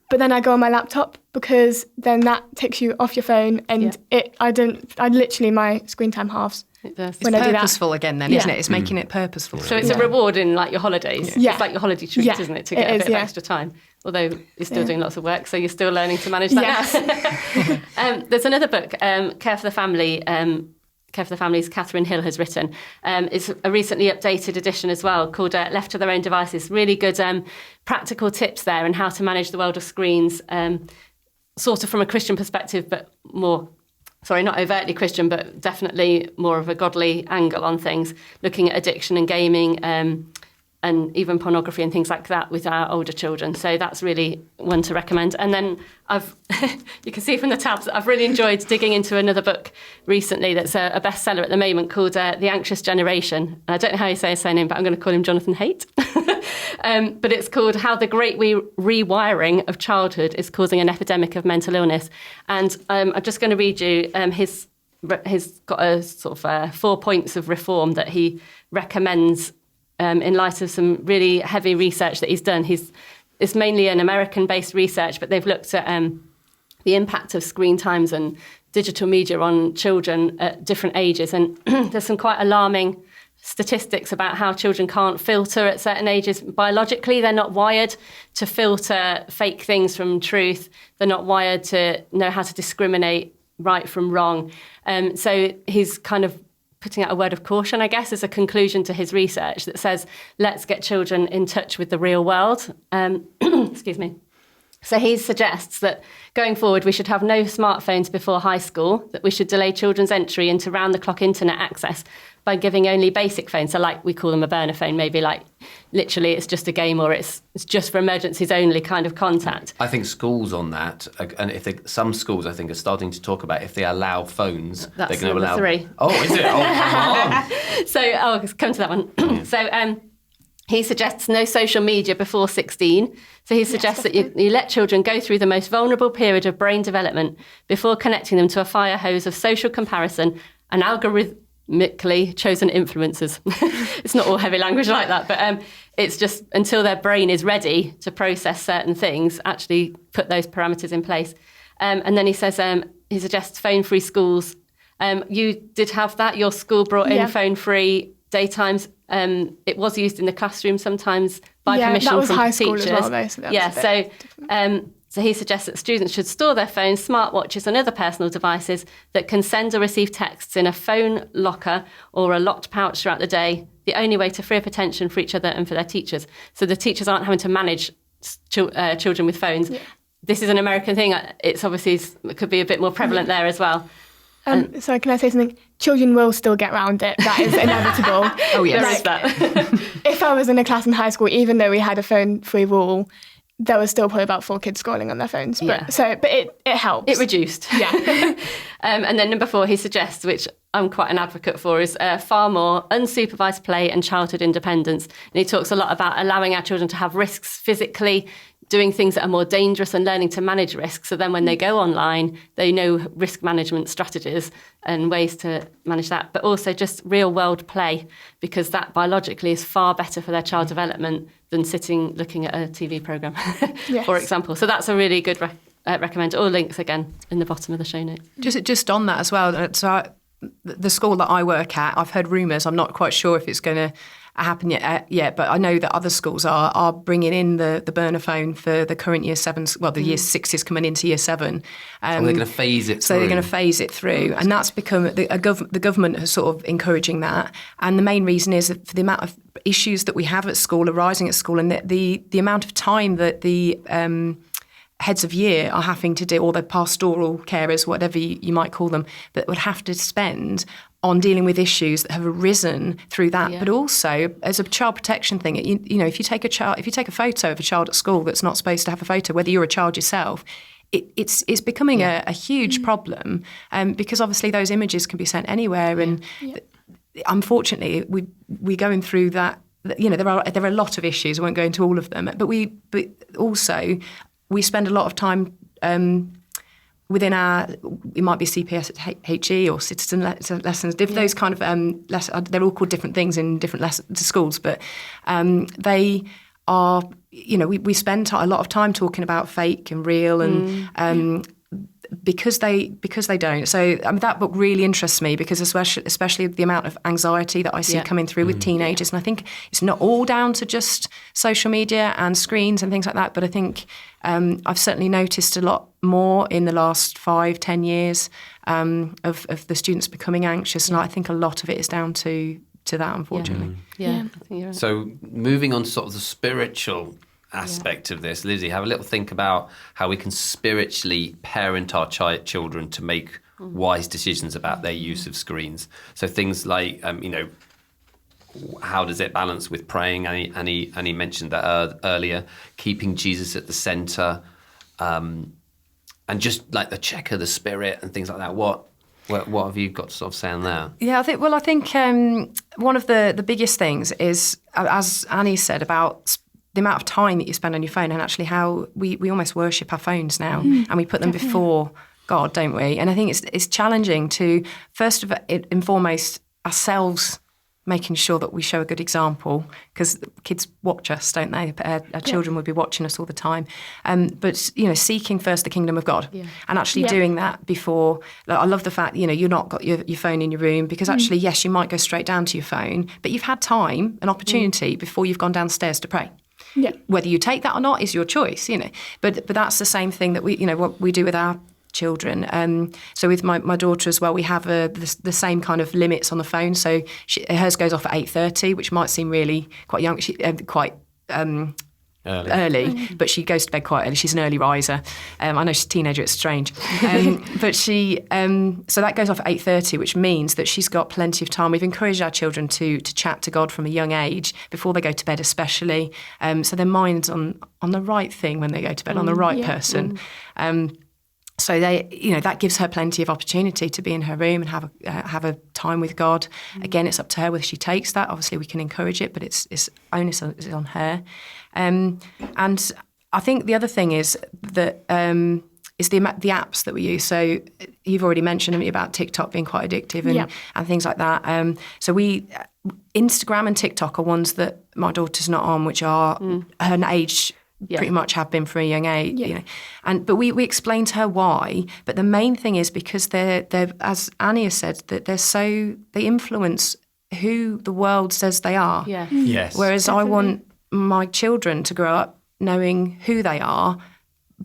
but then I go on my laptop because then that takes you off your phone and my screen time halves. It does. It's purposeful again then, isn't it? It's making it purposeful. So it's a reward in like your holidays. Yeah. It's like your holiday treat, isn't it? To get a bit of extra time. Although you're still doing lots of work, so you're still learning to manage that now. There's another book, Care for the Family. Care for the Family's Catherine Hill has written. It's a recently updated edition as well called Left to Their Own Devices. Really good practical tips there on how to manage the world of screens, sort of from a Christian perspective, but more... Sorry, not overtly Christian, but definitely more of a godly angle on things, looking at addiction and gaming and even pornography and things like that with our older children. So that's really one to recommend. And then you can see from the tabs, I've really enjoyed digging into another book recently that's a bestseller at the moment called The Anxious Generation. And I don't know how you say his surname, but I'm going to call him Jonathan Haidt. But it's called How the Great Rewiring of Childhood is Causing an Epidemic of Mental Illness. And I'm just going to read you he's got a sort of 4 points of reform that he recommends in light of some really heavy research that he's done. It's mainly an American-based research, but they've looked at the impact of screen times and digital media on children at different ages. And there's some quite alarming statistics about how children can't filter at certain ages. Biologically, they're not wired to filter fake things from truth. They're not wired to know how to discriminate right from wrong. So he's kind of putting out a word of caution, I guess, as a conclusion to his research that says, let's get children in touch with the real world. Excuse me. So he suggests that going forward, we should have no smartphones before high school, that we should delay children's entry into round-the-clock internet access by giving only basic phones. So like we call them a burner phone, maybe like literally it's just a game or it's just for emergencies only kind of contact. I think schools on that, and some schools I think are starting to talk about if they allow phones, That's they're going to allow... 3. Oh, is it? Oh, come on. So I'll come to that one. So he suggests no social media before 16. So he suggests that you let children go through the most vulnerable period of brain development before connecting them to a fire hose of social comparison and algorithmically chosen influences. It's not all heavy language like that, but it's just until their brain is ready to process certain things, actually put those parameters in place. And then he says he suggests phone-free schools. You did have that. Your school brought in phone-free daytimes. It was used in the classroom sometimes by permission that was from high teachers. School as well, though, so so he suggests that students should store their phones, smartwatches and other personal devices that can send or receive texts in a phone locker or a locked pouch throughout the day, the only way to free up attention for each other and for their teachers. So the teachers aren't having to manage children with phones. Yeah. This is an American thing. It's obviously, it could be a bit more prevalent there as well. Sorry, can I say something? Children will still get around it. That is inevitable. Oh, yes. There is that. If I was in a class in high school, even though we had a phone-free rule, there was still probably about 4 kids scrolling on their phones. But it helps. It reduced. Yeah. And then number 4, he suggests, which I'm quite an advocate for, is far more unsupervised play and childhood independence. And he talks a lot about allowing our children to have risks physically, doing things that are more dangerous and learning to manage risks. So then when they go online, they know risk management strategies and ways to manage that, but also just real world play, because that biologically is far better for their child development than sitting looking at a TV programme, for example. So that's a really good recommend. All links again in the bottom of the show notes. Just on that as well, so the school that I work at, I've heard rumours, I'm not quite sure if it's going to happen yet, but I know that other schools are bringing in the burner phone for the current year 7s, well, the year 6s coming into year 7. So they're going to phase it through. So they're going to phase it through. And that's become, the government is sort of encouraging that. And the main reason is for the amount of issues that we have at school, arising at school, and the amount of time that the heads of year are having to do, or the pastoral carers, whatever you might call them, that would have to spend on dealing with issues that have arisen through that, but also as a child protection thing. You know, if you take a photo of a child at school that's not supposed to have a photo, whether you're a child yourself, it's becoming a huge problem, because obviously those images can be sent anywhere, and unfortunately we're going through that. You know, there are a lot of issues. I won't go into all of them, but also we spend a lot of time within it might be CPS at HE or citizen lessons, those kind of lessons, they're all called different things in different schools, but they are, you know, we spend a lot of time talking about fake and real, and because they don't. So I mean, that book really interests me, because especially the amount of anxiety that I see coming through with teenagers. And I think it's not all down to just social media and screens and things like that, but I think I've certainly noticed a lot more in the last 5-10 years of the students becoming anxious, and I think a lot of it is down to that, unfortunately. I think you're right. So moving on to sort of the spiritual aspect of this, Lizzie, have a little think about how we can spiritually parent our children to make wise decisions about their use of screens. So things like, you know, how does it balance with praying? And he mentioned that earlier, keeping Jesus at the centre, and just like the check of the spirit and things like that. What have you got to sort of say on that? Yeah, I think one of the biggest things is, as Annie said, about the amount of time that you spend on your phone, and actually how we almost worship our phones now, and we put them before God, don't we? And I think it's challenging to, first of all and foremost, ourselves making sure that we show a good example, because kids watch us, don't they? Our children will be watching us all the time. But, seeking first the kingdom of God and actually doing that before. I love the fact, you're not got your phone in your room, because actually, yes, you might go straight down to your phone, but you've had time and opportunity before you've gone downstairs to pray. Yeah. Whether you take that or not is your choice, But that's the same thing that what we do with our children. So with my daughter as well, we have the same kind of limits on the phone. So hers goes off at 8:30, which might seem really quite young, early, but she goes to bed quite early. She's an early riser. I know she's a teenager, it's strange. But so that goes off at 8:30, which means that she's got plenty of time. We've encouraged our children to chat to God from a young age, before they go to bed especially. So their mind's on the right thing when they go to bed, on the right person. So that gives her plenty of opportunity to be in her room and have a time with God. Again, it's up to her whether she takes that. Obviously, we can encourage it, but it's onus is on her. And I think the other thing is that is the apps that we use. So you've already mentioned about TikTok being quite addictive and things like that. So Instagram and TikTok are ones that my daughter's not on, which are her age. Pretty much have been from a young age, but we explain to her why. But the main thing is because they're as Annie has said, that they influence who the world says they are. Yeah. Yes. Whereas I want my children to grow up knowing who they are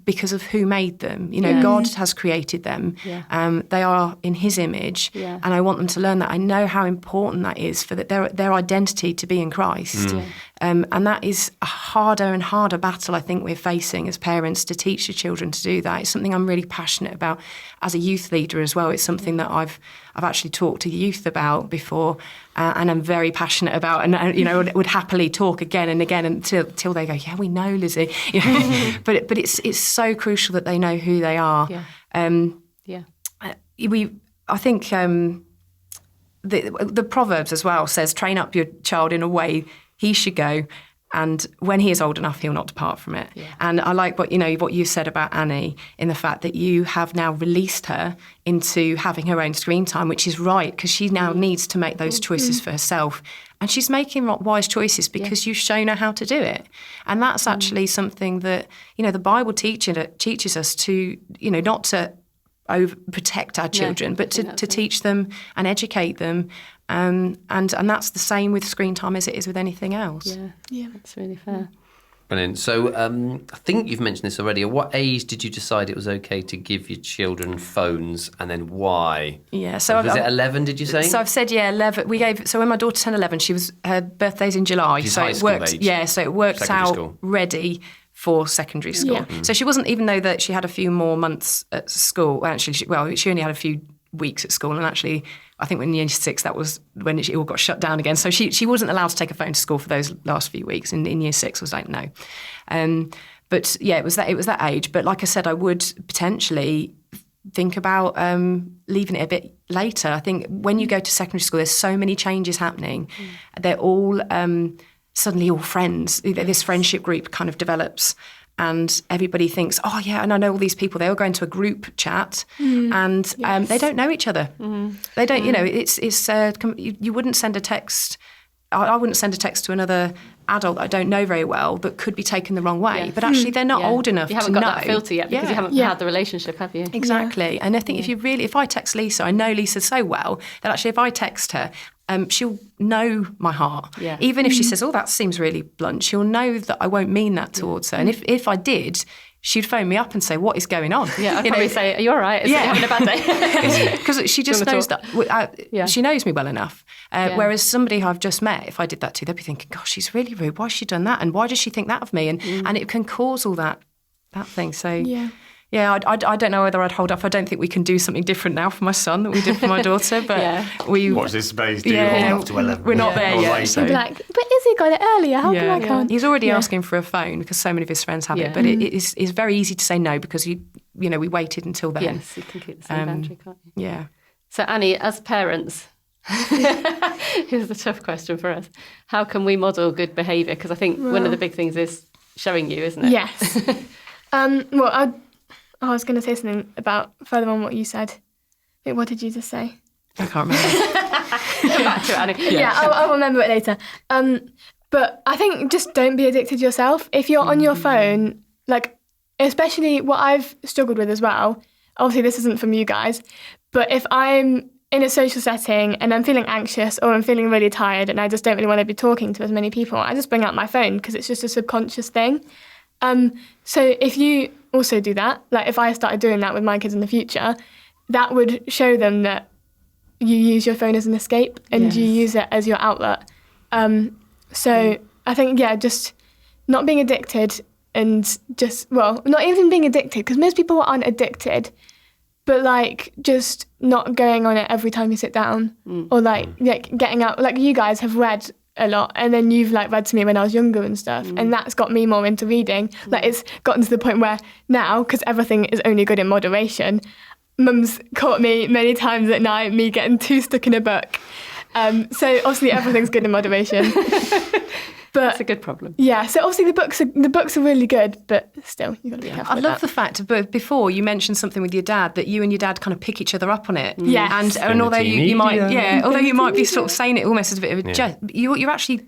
because of who made them. God has created them. Yeah. They are in His image, and I want them to learn that. I know how important that is for their identity to be in Christ. And that is a harder and harder battle I think we're facing as parents, to teach the children to do that. It's something I'm really passionate about as a youth leader as well. It's something that I've actually talked to youth about before, and I'm very passionate about, and would happily talk again and again until they go, yeah, we know, Lizzie. But it's so crucial that they know who they are. I think the Proverbs as well says, train up your child in a way he should go, and when he is old enough, he'll not depart from it. Yeah. And I like what you said about Annie, in the fact that you have now released her into having her own screen time, which is right, because she now needs to make those choices for herself. And she's making wise choices because you've shown her how to do it. And that's actually something that, the Bible teaches us to, not to protect our children, but to teach them and educate them. And that's the same with screen time as it is with anything else. Yeah, that's really fair. Brilliant. So I think you've mentioned this already. At what age did you decide it was okay to give your children phones, and then why? Yeah, so was it 11? Did you say? So I've said 11. So when my daughter turned 11, her birthday's in July. She's so high it school worked. age. Yeah, so it worked Secondary out school. Ready for secondary school. So she wasn't, even though that she had a few more months at school. Actually, she only had a few weeks at school, and actually I think when year 6 that was when it all got shut down again, so she wasn't allowed to take a phone to school for those last few weeks. In year 6 was like no, but yeah, it was that age. But like I said, I would potentially think about leaving it a bit later. I think when you go to secondary school, there's so many changes happening. They're all suddenly all friends. This friendship group kind of develops. And everybody thinks, oh, yeah, and I know all these people. They all go into a group chat, and they don't know each other. They don't, you wouldn't send a text. I wouldn't send a text to another adult that I don't know very well, but could be taken the wrong way. But actually, they're not old enough to know. You haven't got that filter yet because you haven't had the relationship, have you? Exactly. And I think if I text Lisa, I know Lisa so well that actually if I text her, she'll know my heart. Yeah. Even if she says, oh, that seems really blunt, she'll know that I won't mean that towards her. And if I did, she'd phone me up and say, what is going on? Yeah, I'd probably say, are you all right? Is having a bad day? Because she just knows that. She knows me well enough. Whereas somebody who I've just met, if I did that too, they'd be thinking, gosh, she's really rude. Why has she done that? And why does she think that of me? And it can cause all that thing. So... Yeah, I don't know whether I'd hold up. I don't think we can do something different now for my son that we did for my daughter. But we watch this space. Do you hold up to 11? We're not there yet. So. Like, but Izzy got it earlier. How come I can't? He's already asking for a phone because so many of his friends have it. But it's very easy to say no because we waited until then. Yes, you can keep the same boundary, can't you? Yeah. So Annie, as parents, here's the tough question for us: how can we model good behaviour? Because I think one of the big things is showing you, isn't it? Yes. I was going to say something about further on what you said. Wait, what did you just say? I can't remember. Come back to it, Annie. Yeah, I'll remember it later. But I think just don't be addicted yourself. If you're on your phone, like, especially what I've struggled with as well, obviously this isn't from you guys, but if I'm in a social setting and I'm feeling anxious or I'm feeling really tired and I just don't really want to be talking to as many people, I just bring out my phone because it's just a subconscious thing. So if you also do that, like if I started doing that with my kids in the future, that would show them that you use your phone as an escape and you use it as your outlet. So I think, just not being addicted and just, well, not even being addicted, because most people aren't addicted, but like just not going on it every time you sit down or like getting out. Like you guys have read a lot and then you've like read to me when I was younger and stuff and that's got me more into reading. Like it's gotten to the point where now, because everything is only good in moderation, Mum's caught me many times at night, me getting too stuck in a book. So obviously everything's good in moderation. But that's a good problem. Yeah, so obviously the books are really good, but still you've got to be careful. I love the fact, but before you mentioned something with your dad, that you and your dad kind of pick each other up on it. Yes. And although you might be sort of saying it almost as a bit of a jest, you're actually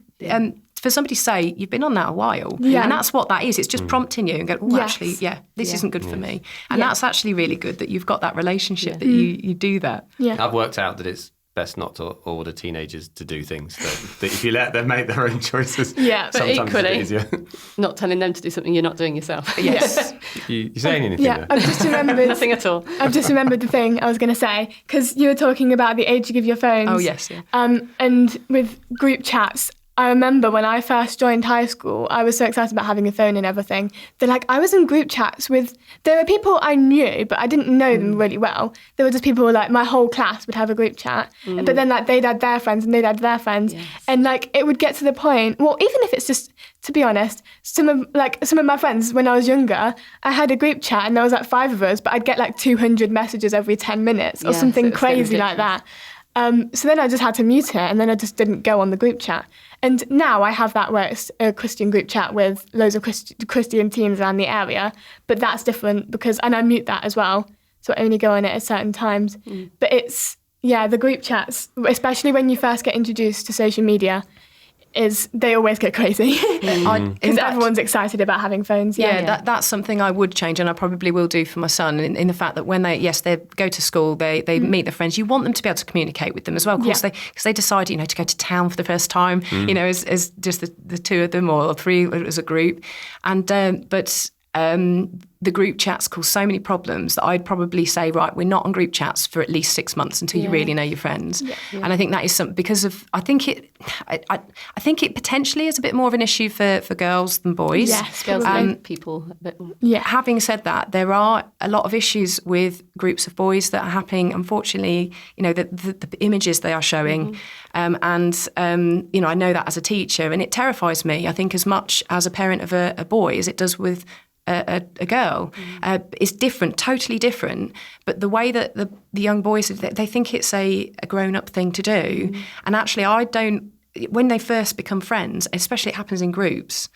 for somebody to say you've been on that a while, and that's what that is. It's just prompting you and go, actually, this isn't good for me, and that's actually really good that you've got that relationship that you do that. Yeah. I've worked out that it's best not to order teenagers to do things. That if you let them make their own choices, but sometimes equally, it's easier. Not telling them to do something you're not doing yourself. Yes. You saying anything? Yeah, I've just remembered nothing at all. I've just remembered the thing I was going to say, because you were talking about the age you give your phones. Oh yes, yeah. And with group chats, I remember when I first joined high school, I was so excited about having a phone and everything. That like I was in group chats there were people I knew, but I didn't know them really well. There were just people like my whole class would have a group chat, but then like they'd add their friends and they'd add their friends, and like it would get to the point. Well, even if it's just, to be honest, some of my friends when I was younger, I had a group chat and there was like 5 of us, but I'd get like 200 messages every 10 minutes or something crazy like that. So then I just had to mute it and then I just didn't go on the group chat. And now I have that where it's a Christian group chat with loads of Christian teens around the area, but that's different and I mute that as well. So I only go on it at certain times. But it's, the group chats, especially when you first get introduced to social media, they always get crazy because everyone's excited about having phones. That's something I would change, and I probably will do for my son. In the fact that when they go to school, they meet their friends. You want them to be able to communicate with them as well, of course. Because they decide, to go to town for the first time, as just the 2 of them or 3 as a group, and but. The group chats cause so many problems that I'd probably say, right, we're not on group chats for at least 6 months until you really know your friends. And I think that is something because of I think it potentially is a bit more of an issue for girls than boys. Yes, girls and people a bit more. Yeah. Having said that, there are a lot of issues with groups of boys that are happening. Unfortunately, the images they are showing, I know that as a teacher, and it terrifies me. I think as much as a parent of a boy as it does with a girl is different, totally different. But the way that the young boys, they think it's a grown-up thing to do. And actually, I don't, when they first become friends, especially it happens in groups,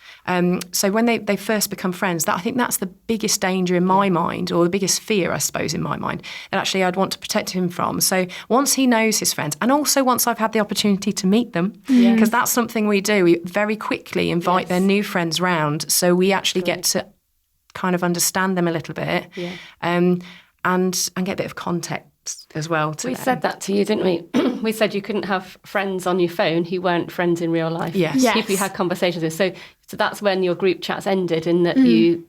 so when they first become friends, I think that's the biggest danger in my mind, or the biggest fear, I suppose, in my mind, that actually I'd want to protect him from. So once he knows his friends, and also once I've had the opportunity to meet them, because that's something we do, we very quickly invite their new friends round, so we actually get to kind of understand them a little bit, and get a bit of context as well. We said that to you, didn't we? We said you couldn't have friends on your phone who weren't friends in real life. Yes. People you had conversations with. So that's when your group chats ended, in that you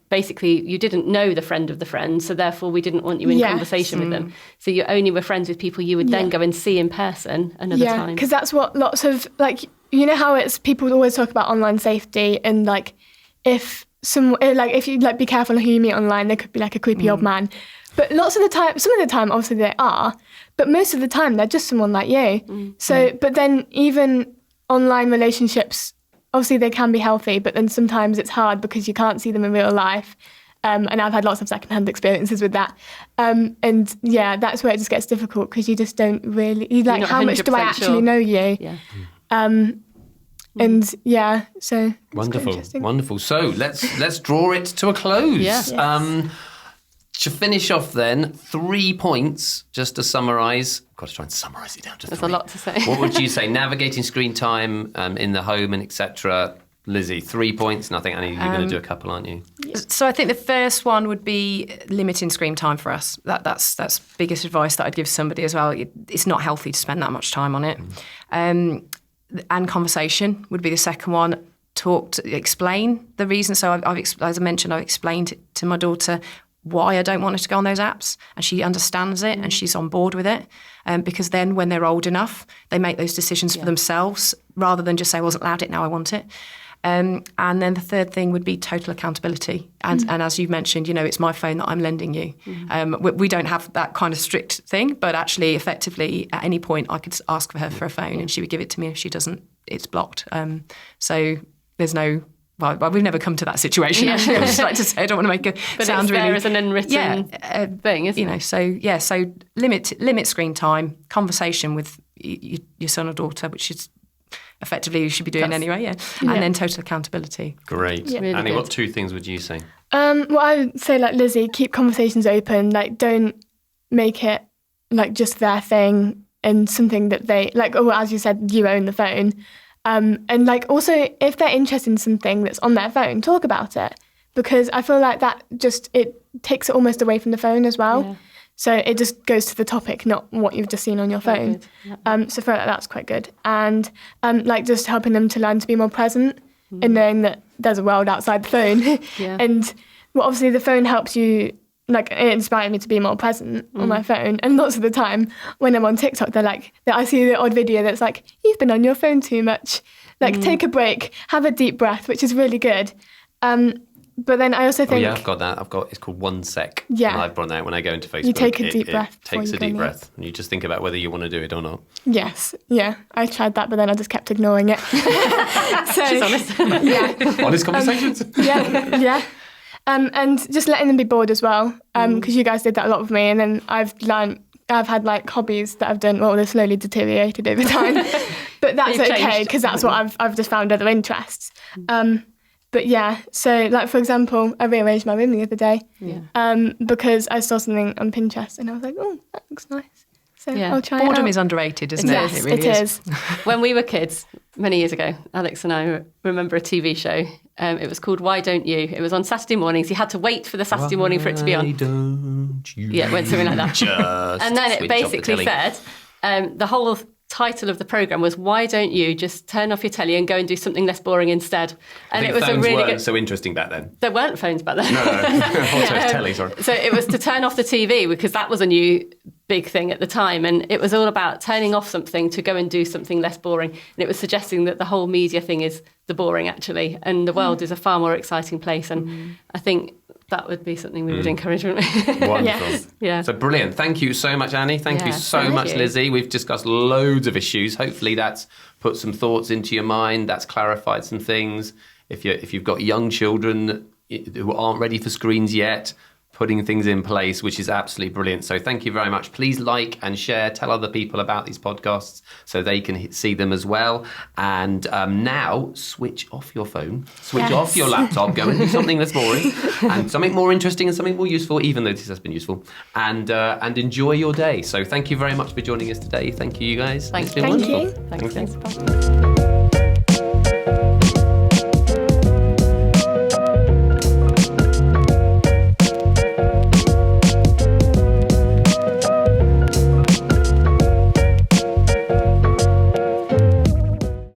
didn't know the friend of the friend, so therefore we didn't want you in conversation with them. So you only were friends with people you would then go and see in person another time. Yeah, because that's what lots of, like, how it's, people always talk about online safety, and like if you like be careful who you meet online, there could be like a creepy old man. But some of the time, obviously they are, but most of the time they're just someone like you. So, but then even online relationships, obviously they can be healthy, but then sometimes it's hard because you can't see them in real life. And I've had lots of secondhand experiences with that. And that's where it just gets difficult, because you just don't really, how much do I actually know you? Yeah. And so wonderful. So let's draw it to a close. Yes. To finish off then, 3 points, just to summarise. I've got to try and summarise it down to 3. There's a lot to say. What would you say? Navigating screen time in the home and etc. Lizzie, 3 points, and I think, Annie, you're going to do a couple, aren't you? So I think the first one would be limiting screen time for us. That's biggest advice that I'd give somebody as well. It's not healthy to spend that much time on it. And conversation would be the second one. Explain the reason. So as I mentioned, I've explained to my daughter why I don't want her to go on those apps, and she understands it and she's on board with it. Because then when they're old enough, they make those decisions for themselves rather than just say, I wasn't allowed it, now I want it. And then the third thing would be total accountability. And as you mentioned, it's my phone that I'm lending you. We don't have that kind of strict thing, but actually effectively at any point I could ask for her for a phone and she would give it to me. If she doesn't, it's blocked. So there's no... Well, we've never come to that situation, actually. I just like to say, I don't want to make it sound really... But it's there as an unwritten thing, isn't it? So limit screen time, conversation with your son or daughter, which is effectively you should be doing anyway, and then total accountability. Great. Yeah. Really Annie, what 2 things would you say? Well, I would say, like Lizzie, keep conversations open. Like, don't make it like just their thing and something that they like. Oh, as you said, you own the phone. And like also, if they're interested in something that's on their phone, talk about it, because I feel like that it takes it almost away from the phone as well. Yeah. So it just goes to the topic, not what you've just seen on your phone. So I feel like that's quite good. And like just helping them to learn to be more present and knowing that there's a world outside the phone. And well, obviously the phone helps you, like it inspired me to be more present on my phone. And lots of the time when I'm on TikTok, they're like, I see the odd video that's like, you've been on your phone too much. Like take a break, have a deep breath, which is really good. But then I also think... I've got that. it's called 1 sec. Yeah. And I've brought that when I go into Facebook. You take a deep breath. It takes a deep breath. And you just think about whether you want to do it or not. Yes. Yeah. I tried that, but then I just kept ignoring it. So, She's honest. Yeah. Honest conversations? Yeah. And just letting them be bored as well, because you guys did that a lot with me. And then I've had like hobbies that I've done, well, they've slowly deteriorated over time. But that's okay, because that's what I've just found other interests. But yeah, so like for example, I rearranged my room the other day because I saw something on Pinterest and I was like, oh, that looks nice. So I'll try it out. Boredom is underrated, isn't it? Yes, It really is. When we were kids, many years ago, Alex and I remember a TV show. It was called Why Don't You? It was on Saturday mornings. You had to wait for the Saturday morning for it to be on. Why don't you? Yeah, it went something like that. And then it switch off the basically telly. said, the whole title of the programme was Why Don't You Just Turn Off Your Telly and Go and Do Something Less Boring Instead? And I think it was a phones really weren't good... so interesting back then. There weren't phones back then. No. Also, it's telly, sorry. So it was to turn off the TV because that was a new big thing at the time. And it was all about turning off something to go and do something less boring. And it was suggesting that the whole media thing is the boring, actually. And the world is a far more exciting place. And I think that would be something we would encourage, wouldn't we? Wonderful. Yes. Yeah. So brilliant. Thank you so much, Annie. Thank you so much, you. Lizzie. We've discussed loads of issues. Hopefully that's put some thoughts into your mind. That's clarified some things. If you've got young children who aren't ready for screens yet, putting things in place, which is absolutely brilliant. So thank you very much. Please like and share, tell other people about these podcasts so they can see them as well. And now switch off your phone, switch off your laptop, go and do something that's boring and something more interesting and something more useful, even though this has been useful, and enjoy your day. So thank you very much for joining us today. Thank you, you guys. Thank It's been you. wonderful. Thank you. Thanks.